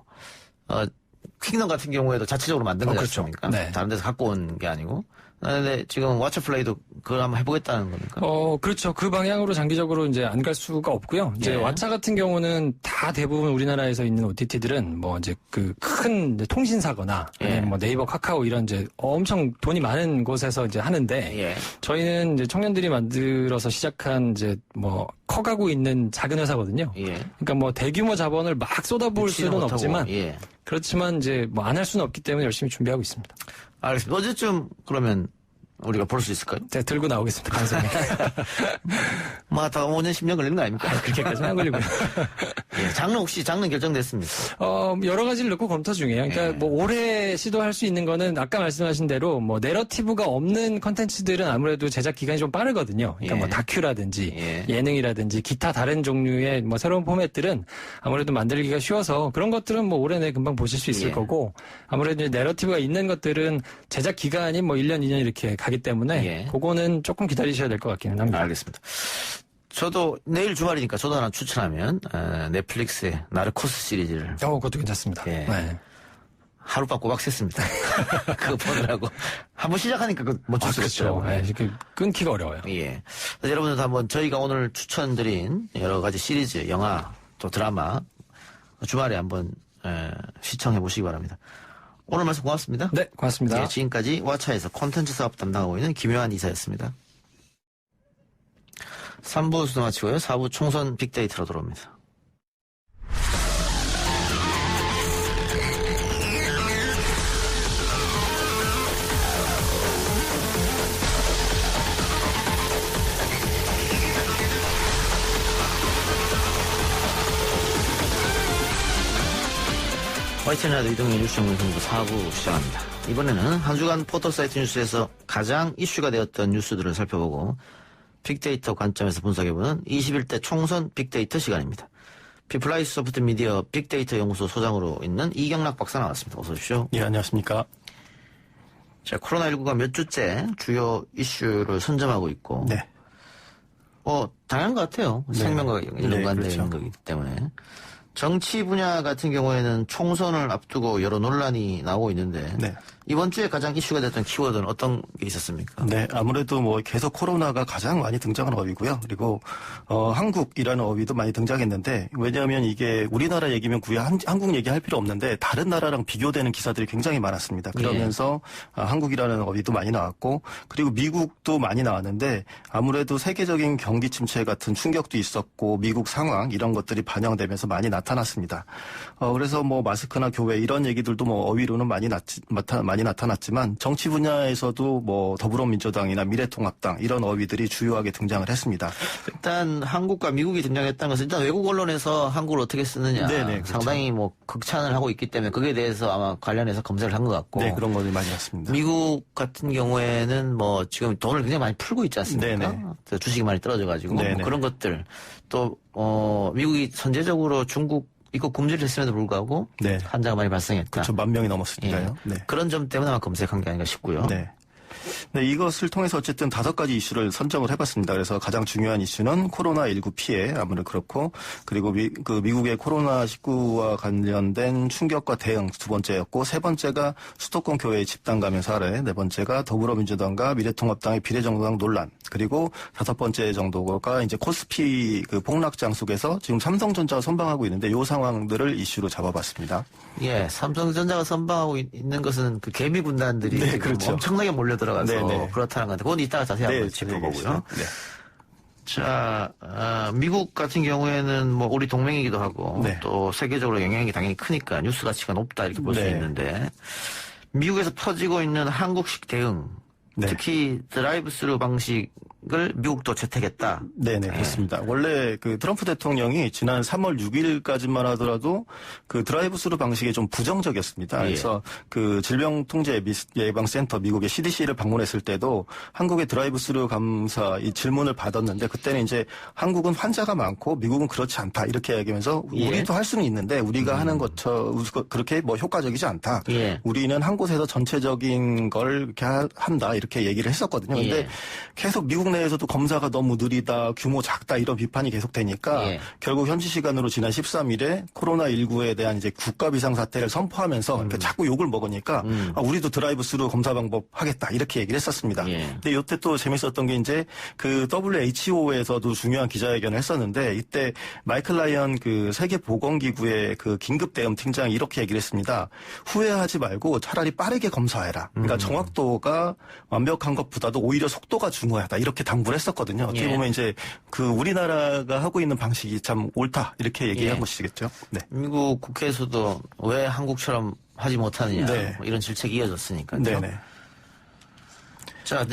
킹덤 같은 경우에도 자체적으로 만든 거지 않습니까? 네. 다른 데서 갖고 온 게 아니고. 근데 지금 워처 플레이도 그걸 한번 해보겠다는 겁니까? 그렇죠. 그 방향으로 장기적으로 이제 안 갈 수가 없고요. 이제 왓챠 같은 경우는 다 대부분 우리나라에서 있는 OTT들은 뭐 이제 그 큰 통신사거나 아니면 뭐 네이버, 카카오 이런 이제 엄청 돈이 많은 곳에서 이제 하는데 저희는 이제 청년들이 만들어서 시작한 이제 뭐 커가고 있는 작은 회사거든요. 그러니까 뭐 대규모 자본을 막 쏟아부을 수는 없지만 그렇지만 이제 뭐 안 할 수는 없기 때문에 열심히 준비하고 있습니다. 알겠습니다. 언제쯤 그러면 우리가 볼 수 있을까요? 제가 들고 나오겠습니다, 방송에. 뭐, 다 5년, 10년 걸리는 거 아닙니까? 그렇게까지는 안 걸리고요. 장르 혹시 장르 결정됐습니까? 여러 가지를 넣고 검토 중이에요. 그러니까 뭐 올해 시도할 수 있는 거는 아까 말씀하신 대로 뭐 내러티브가 없는 컨텐츠들은 아무래도 제작 기간이 좀 빠르거든요. 그러니까 뭐 다큐라든지 예능이라든지 기타 다른 종류의 뭐 새로운 포맷들은 아무래도 만들기가 쉬워서 그런 것들은 뭐 올해 내 금방 보실 수 있을 거고 아무래도 내러티브가 있는 것들은 제작 기간이 뭐 1년, 2년 이렇게 가기 때문에 그거는 조금 기다리셔야 될 것 같기는 합니다. 알겠습니다. 저도 내일 주말이니까 저도 하나 추천하면 넷플릭스의 나르코스 시리즈를. 그것도 괜찮습니다. 네. 하룻밤 꼬박 샜습니다. 그거 보느라고. 한번 시작하니까 멈출 수가 없죠. 끊기가 어려워요. 여러분들도 한번 저희가 오늘 추천드린 여러 가지 시리즈, 영화, 또 드라마 주말에 한번 시청해 보시기 바랍니다. 오늘 말씀 고맙습니다. 네, 고맙습니다. 지금까지 와차에서 콘텐츠 사업 담당하고 있는 김효한 이사였습니다. 3부 수도 마치고요. 4부 총선 빅데이터로 들어옵니다. YTN 라디오 이동의 뉴스 정면승부 4부 시작합니다. 이번에는 한 주간 포털사이트 뉴스에서 가장 이슈가 되었던 뉴스들을 살펴보고 빅데이터 관점에서 분석해보는 21대 총선 빅데이터 시간입니다. 피플라이스 소프트 미디어 빅데이터 연구소 소장으로 있는 이경락 박사 나왔습니다. 어서 오십시오. 예, 안녕하십니까. 자, 코로나19가 몇 주째 주요 이슈를 선점하고 있고. 네. 당연한 것 같아요. 생명과 연관되어 있는 거기 때문에. 정치 분야 같은 경우에는 총선을 앞두고 여러 논란이 나오고 있는데 이번 주에 가장 이슈가 됐던 키워드는 어떤 게 있었습니까? 네, 아무래도 뭐 계속 코로나가 가장 많이 등장하는 업이고요. 그리고 한국이라는 업이도 많이 등장했는데 왜냐하면 이게 우리나라 얘기면 굳이 한국 얘기할 필요 없는데 다른 나라랑 비교되는 기사들이 굉장히 많았습니다. 그러면서 한국이라는 업이도 많이 나왔고 그리고 미국도 많이 나왔는데 아무래도 세계적인 경기 침체 같은 충격도 있었고 미국 상황 이런 것들이 반영되면서 많이 나타났습니다. 그래서 뭐 마스크나 교회 이런 얘기들도 뭐 어휘로는 많이 나타났지만 정치 분야에서도 뭐 더불어민주당이나 미래통합당 이런 어휘들이 주요하게 등장을 했습니다. 일단 한국과 미국이 등장했다는 것은 일단 외국 언론에서 한국을 어떻게 쓰느냐 그렇죠. 상당히 뭐 극찬을 하고 있기 때문에 그에 대해서 아마 관련해서 검색을 한 것 같고 그런 것들이 많이 났습니다. 미국 같은 경우에는 뭐 지금 돈을 굉장히 많이 풀고 있지 않습니까? 주식이 많이 떨어져가지고 뭐 그런 것들 또 미국이 선제적으로 중국 입국 금지를 했음에도 불구하고 환자가 많이 발생했다. 그렇죠. 10,000명이 넘었으니까요. 그런 점 때문에 아마 검색한 게 아닌가 싶고요. 네, 이것을 통해서 어쨌든 5가지 이슈를 선정을 해봤습니다. 그래서 가장 중요한 이슈는 코로나19 피해, 아무래도 그렇고, 그리고 미국의 코로나19와 관련된 충격과 대응 2번째였고, 3번째가 수도권 교회의 집단 감염 사례, 4번째가 더불어민주당과 미래통합당의 비례정당 논란, 그리고 5번째 정도가 이제 코스피 폭락장 속에서 지금 삼성전자가 선방하고 있는데 이 상황들을 이슈로 잡아봤습니다. 삼성전자가 선방하고 있는 것은 그 개미 군단들이 엄청나게 몰려들어가서 그렇다는 건데 그건 이따가 자세히 한번 짚어보고요. 자, 미국 같은 경우에는 뭐 우리 동맹이기도 하고 또 세계적으로 영향이 당연히 크니까 뉴스 가치가 높다 이렇게 볼 수 있는데 미국에서 퍼지고 있는 한국식 대응 특히 드라이브 스루 방식을 미국도 채택했다. 그렇습니다. 원래 트럼프 대통령이 지난 3월 6일까지만 하더라도 드라이브 스루 방식이 좀 부정적이었습니다. 그래서 질병통제예방센터 미국의 CDC를 방문했을 때도 한국의 드라이브 스루 감사 이 질문을 받았는데 그때는 이제 한국은 환자가 많고 미국은 그렇지 않다 이렇게 얘기하면서 우리도 할 수는 있는데 우리가 하는 것처럼 그렇게 뭐 효과적이지 않다. 우리는 한 곳에서 전체적인 걸 이렇게 한다. 이렇게 얘기를 했었거든요. 근데 계속 미국 내에서도 검사가 너무 느리다, 규모 작다 이런 비판이 계속되니까 결국 현지 시간으로 지난 13일에 코로나19에 대한 이제 국가 비상사태를 선포하면서 자꾸 욕을 먹으니까 우리도 드라이브 스루 검사 방법 하겠다 이렇게 얘기를 했었습니다. 근데 이때 또 재밌었던 게 이제 WHO에서도 중요한 기자회견을 했었는데 이때 마이클 라이언 세계보건기구의 긴급 대응 팀장이 이렇게 얘기를 했습니다. 후회하지 말고 차라리 빠르게 검사해라. 그러니까 정확도가 완벽한 것보다도 오히려 속도가 중요하다 이렇게 당부를 했었거든요. 어떻게 보면 이제 우리나라가 하고 있는 방식이 참 옳다 이렇게 얘기한 것이겠죠. 미국 국회에서도 왜 한국처럼 하지 못하느냐 뭐 이런 질책이 이어졌으니까요. 자,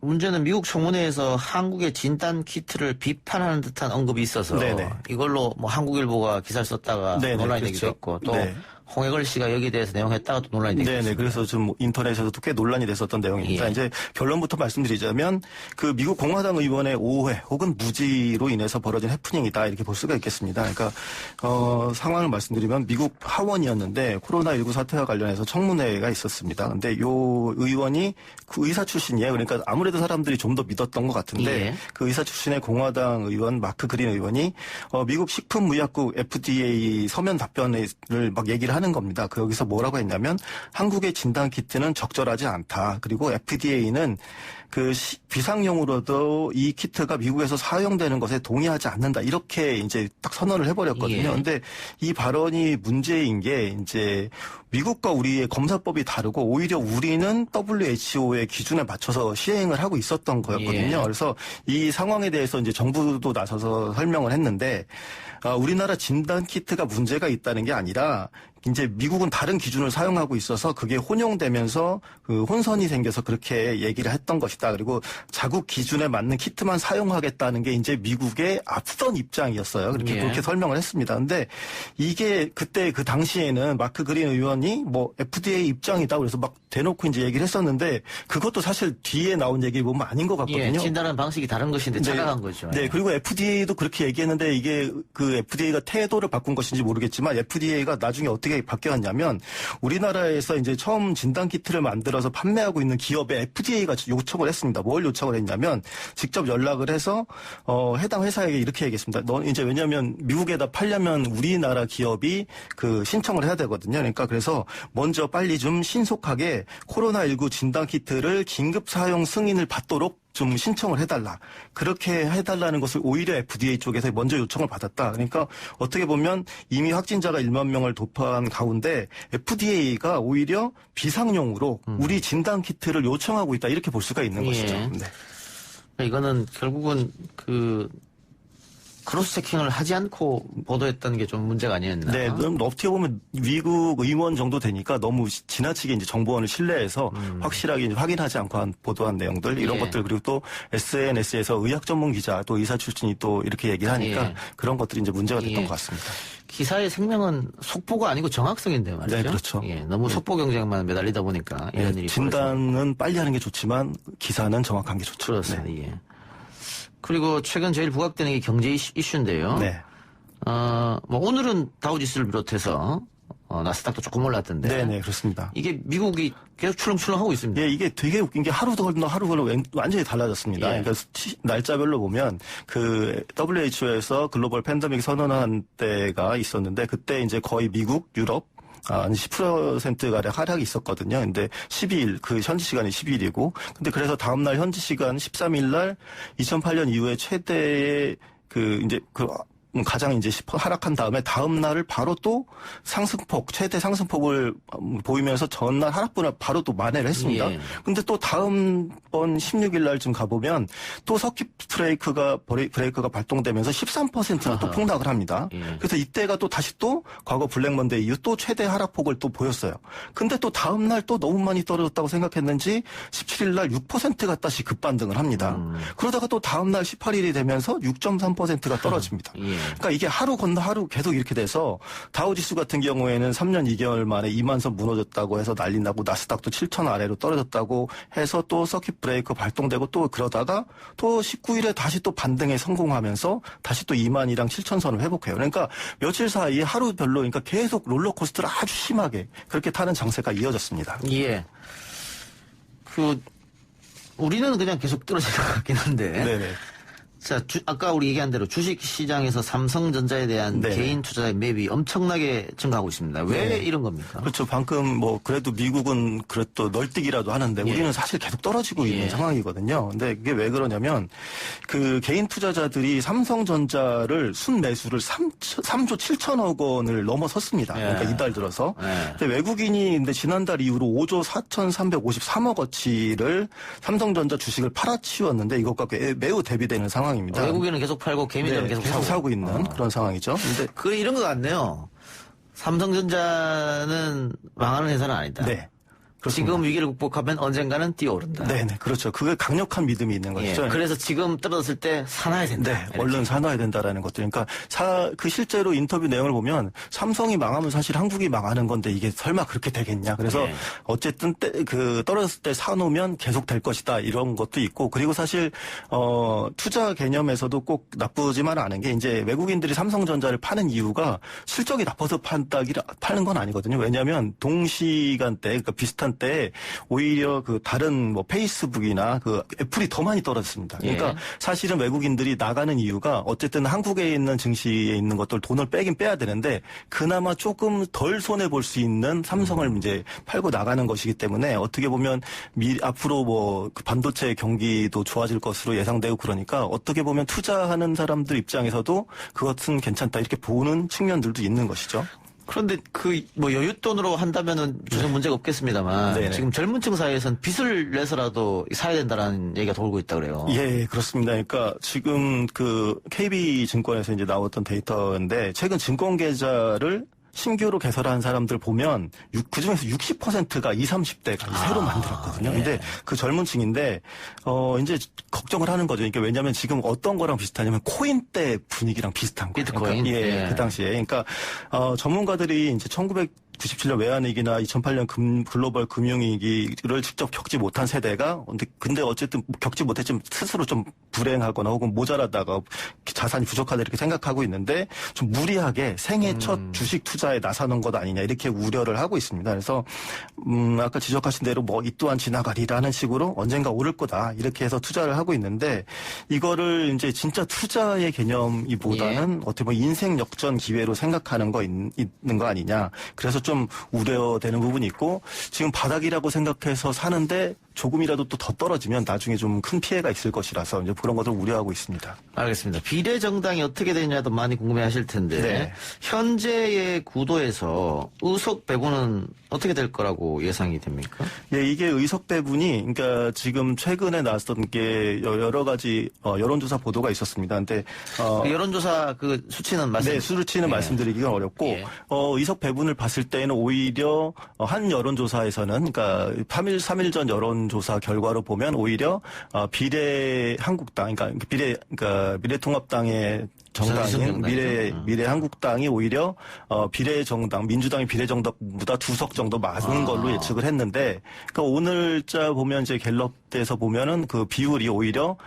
문제는 미국 청문회에서 한국의 진단 키트를 비판하는 듯한 언급이 있어서 네네. 이걸로 뭐 한국일보가 기사를 썼다가 네네, 논란이 그렇죠. 되기도 했고 또 네. 홍해걸 씨가 여기에 대해서 내용했다가 또 논란이 되기도 네네. 했습니다. 그래서 좀 인터넷에서도 꽤 논란이 됐었던 내용입니다. 예. 이제 결론부터 말씀드리자면 그 미국 공화당 의원의 오해 혹은 무지로 인해서 벌어진 해프닝이다 이렇게 볼 수가 있겠습니다. 그러니까 상황을 말씀드리면 미국 하원이었는데 코로나19 사태와 관련해서 청문회가 있었습니다. 근데 요 의원이 그 의사 출신이에요. 그러니까 아무래도 사람들이 좀 더 믿었던 것 같은데 예. 그 의사 출신의 공화당 의원 마크 그린 의원이 미국 식품의약국 FDA 서면 답변을 막 얘기를 하는 겁니다. 그 여기서 뭐라고 했냐면 한국의 진단 키트는 적절하지 않다. 그리고 FDA는 그 비상용으로도 이 키트가 미국에서 사용되는 것에 동의하지 않는다. 이렇게 이제 딱 선언을 해버렸거든요. 예. 근데 이 발언이 문제인 게 이제 미국과 우리의 검사법이 다르고 오히려 우리는 WHO의 기준에 맞춰서 시행을 하고 있었던 거였거든요. 예. 그래서 이 상황에 대해서 이제 정부도 나서서 설명을 했는데 우리나라 진단 키트가 문제가 있다는 게 아니라 이제 미국은 다른 기준을 사용하고 있어서 그게 혼용되면서 그 혼선이 생겨서 그렇게 얘기를 했던 것이다. 그리고 자국 기준에 맞는 키트만 사용하겠다는 게 이제 미국의 앞선 입장이었어요. 그렇게 예. 그렇게 설명을 했습니다. 근데 이게 그때 그 당시에는 마크 그린 의원이 뭐 FDA 입장이다. 그래서 막 대놓고 이제 얘기를 했었는데 그것도 사실 뒤에 나온 얘기 보면 아닌 것 같거든요. 예, 진단하는 방식이 다른 것인데 착각한 거죠. 네, 그리고 FDA도 그렇게 얘기했는데 이게 그 FDA가 태도를 바꾼 것인지 모르겠지만 FDA가 나중에 어떻게 바뀌었냐면 우리나라에서 이제 처음 진단 키트를 만들어서 판매하고 있는 기업에 FDA가 요청을 했습니다. 뭘 요청을 했냐면 직접 연락을 해서 해당 회사에게 이렇게 얘기했습니다. 너 이제 왜냐하면 미국에다 팔려면 우리나라 기업이 그 신청을 해야 되거든요. 그러니까 그래서 먼저 빨리 좀 신속하게 코로나19 진단 키트를 긴급 사용 승인을 받도록 좀 신청을 해달라. 그렇게 해달라는 것을 오히려 FDA 쪽에서 먼저 요청을 받았다. 그러니까 어떻게 보면 이미 확진자가 1만 명을 도파한 가운데 FDA가 오히려 비상용으로 우리 진단 키트를 요청하고 있다. 이렇게 볼 수가 있는 것이죠. 네. 이거는 결국은 크로스 체킹을 하지 않고 보도했던 게 좀 문제가 아니었나? 네, 어떻게 보면 미국 의원 정도 되니까 너무 지나치게 이제 정보원을 신뢰해서 확실하게 이제 확인하지 않고 보도한 내용들 이런 예. 것들 그리고 또 SNS에서 의학 전문 기자 또 의사 출신이 또 이렇게 얘기를 하니까 예. 그런 것들이 이제 문제가 됐던 예. 것 같습니다. 기사의 생명은 속보가 아니고 정확성인데 말이죠. 네, 그렇죠. 예, 너무 속보 경쟁만 매달리다 보니까 이런 일이 진단은 빨리 하는 게 좋지만 기사는 정확한 게 좋죠. 그렇습니다. 네. 예. 그리고 최근 제일 부각되는 게 경제 이슈인데요. 네. 뭐 오늘은 다우지수를 비롯해서 나스닥도 조금 올랐던데. 네, 그렇습니다. 이게 미국이 계속 출렁출렁하고 있습니다. 예, 이게 되게 웃긴 게 하루 걸러 완전히 달라졌습니다. 예. 그러니까 날짜별로 보면 그 WHO에서 글로벌 팬데믹 선언한 때가 있었는데 그때 이제 거의 미국, 유럽 한 10%가량 하락이 있었거든요. 근데 12일, 그 현지 시간이 12일이고, 근데 그래서 다음날 현지 시간 13일날 2008년 이후에 최대의 가장 이제 하락한 다음에 다음 날을 바로 또 최대 상승폭을 보이면서 전날 하락분을 바로 또 만회를 했습니다. 예. 근데 또 다음번 16일 날쯤 가보면 또 서킷 브레이크가 발동되면서 13%나 또 폭락을 합니다. 예. 그래서 이때가 또 다시 또 과거 블랙먼데이 이후 또 최대 하락폭을 또 보였어요. 근데 또 다음 날 또 너무 많이 떨어졌다고 생각했는지 17일 날 6%가 다시 급반등을 합니다. 그러다가 또 다음 날 18일이 되면서 6.3%가 떨어집니다. 예. 그러니까 이게 하루 건너 하루 계속 이렇게 돼서 다우지수 같은 경우에는 3년 2개월 만에 2만선 무너졌다고 해서 난리 나고 나스닥도 7천 아래로 떨어졌다고 해서 또 서킷 브레이크 발동되고 또 그러다가 또 19일에 다시 또 반등에 성공하면서 다시 또 2만이랑 7천선을 회복해요. 그러니까 며칠 사이에 하루별로 그러니까 계속 롤러코스터를 아주 심하게 그렇게 타는 장세가 이어졌습니다. 예. 우리는 그냥 계속 떨어질 것 같긴 한데. 네네. 자, 아까 우리 얘기한 대로 주식 시장에서 삼성전자에 대한 네. 개인 투자의 맵이 엄청나게 증가하고 있습니다. 왜 네. 이런 겁니까? 그렇죠. 방금 그래도 미국은 그래도 널뛰기라도 하는데 예. 우리는 사실 계속 떨어지고 예. 있는 상황이거든요. 근데 이게 왜 그러냐면 그 개인 투자자들이 삼성전자를 순매수를 3조 7천억 원을 넘어섰습니다. 예. 그러니까 이달 들어서. 예. 근데 외국인이 근데 지난달 이후로 5조 4,353억 어치를 삼성전자 주식을 팔아치웠는데 이것과 매우 대비되는 상황입니다. 외국인은 계속 팔고 개미들은 네, 계속 사고 있는 그런 상황이죠. 근데 이런 것 같네요. 삼성전자는 망하는 회사는 아니다. 네. 지금 위기를 극복하면 언젠가는 뛰어오른다. 네네, 그렇죠. 그게 강력한 믿음이 있는 것이죠. 그래서 지금 떨어졌을 때 사놔야 된다. 네, 얼른 사놔야 된다라는 것들. 그러니까 그 실제로 인터뷰 내용을 보면 삼성이 망하면 사실 한국이 망하는 건데 이게 설마 그렇게 되겠냐. 그래서 어쨌든 떨어졌을 때 사놓으면 계속 될 것이다 이런 것도 있고, 그리고 사실 투자 개념에서도 꼭 나쁘지만 않은 게 이제 외국인들이 삼성전자를 파는 이유가 실적이 나빠서 파는 건 아니거든요. 왜냐하면 동시간대, 그러니까 비슷한 때 오히려 그 다른 뭐 페이스북이나 그 애플이 더 많이 떨어졌습니다. 그러니까 사실은 외국인들이 나가는 이유가 어쨌든 한국에 있는 증시에 있는 것들 돈을 빼긴 빼야 되는데 그나마 조금 덜 손해 볼 수 있는 삼성을 이제 팔고 나가는 것이기 때문에 어떻게 보면 앞으로 뭐 그 반도체 경기도 좋아질 것으로 예상되고, 그러니까 어떻게 보면 투자하는 사람들 입장에서도 그것은 괜찮다 이렇게 보는 측면들도 있는 것이죠. 그런데 뭐 여윳돈으로 한다면은 전혀 문제가 없겠습니다만 네네. 지금 젊은층 사이에서는 빚을 내서라도 사야 된다라는 얘기가 돌고 있다 그래요. 예, 그렇습니다. 그러니까 지금 그 KB증권에서 이제 나왔던 데이터인데 최근 증권 계좌를 신규로 개설한 사람들 보면 그중에서 60%가 20, 30대가 새로 만들었거든요. 근데 그 젊은 층인데 이제 걱정을 하는 거죠. 그러니까 왜냐하면 지금 어떤 거랑 비슷하냐면 코인 때 분위기랑 비슷한 거예요. 비트코인. 그러니까 그 당시에. 그러니까 전문가들이 이제 1997년 외환위기나 2008년 글로벌 금융위기를 직접 겪지 못한 세대가 근데 어쨌든 겪지 못했지만 스스로 좀 불행하거나 혹은 모자라다가 자산이 부족하다 이렇게 생각하고 있는데 좀 무리하게 생애 첫 주식 투자에 나서는 것 아니냐 이렇게 우려를 하고 있습니다. 그래서 아까 지적하신 대로 뭐 이 또한 지나가리라는 식으로 언젠가 오를 거다 이렇게 해서 투자를 하고 있는데 이거를 이제 진짜 투자의 개념이보다는 어떻게 보면 인생 역전 기회로 생각하는 거 있는 거 아니냐. 그래서 좀 우려되는 부분이 있고 지금 바닥이라고 생각해서 사는데 조금이라도 또 더 떨어지면 나중에 좀 큰 피해가 있을 것이라서 이제 그런 것을 우려하고 있습니다. 알겠습니다. 비례정당이 어떻게 되냐도 많이 궁금해하실 텐데 네. 현재의 구도에서 의석 배분은 어떻게 될 거라고 예상이 됩니까? 예, 이게 의석 배분이 그러니까 지금 최근에 나왔던 게 여러 가지 여론조사 보도가 있었습니다. 근데 그 여론조사 그 수치는 수치는 말씀드리기가 어렵고 의석 배분을 봤을 때는 오히려 한 여론조사에서는 그러니까 3일 전 여론조사 결과로 보면 오히려 비례한국당 그러니까 미래통합당의 정당인 미래한국당이 오히려 비례정당 민주당이 비례정당보다 2석 정도 많은 걸로 예측을 했는데 그러니까 오늘자 보면 이제 갤럽에서 보면은 그 비율이 오히려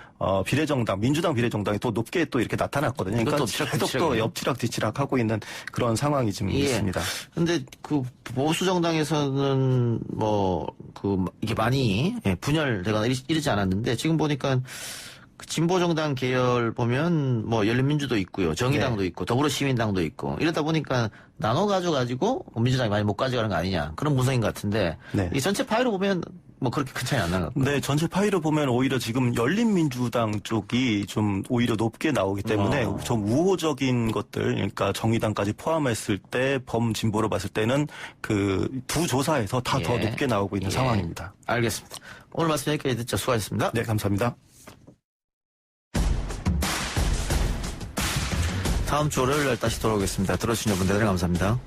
비례정당 민주당 비례정당이 더 높게 또 이렇게 나타났거든요. 그러니까 계속 또 엎치락뒤치락 하고 있는 그런 상황이 지금 있습니다. 근데 그 보수 정당에서는 이게 많이 분열되거나 이러지 않았는데 지금 보니까 진보정당 계열 보면 열린민주도 있고요. 정의당도 있고 더불어시민당도 있고 이러다 보니까 나눠 가지고 민주당이 많이 못 가져가는 거 아니냐 그런 분석인 것 같은데 이 전체 파이로 보면 그렇게 큰 차이 안 나는 것 같고요. 네, 전체 파이로 보면 오히려 지금 열린민주당 쪽이 좀 오히려 높게 나오기 때문에 좀 우호적인 것들, 그러니까 정의당까지 포함했을 때 범진보로 봤을 때는 그 두 조사에서 다 더 높게 나오고 있는 상황입니다. 알겠습니다. 오늘 말씀 여기까지 듣죠. 수고하셨습니다. 네, 감사합니다. 다음 주 월요일 날 다시 돌아오겠습니다. 들어주신 여러분 대단히 감사합니다.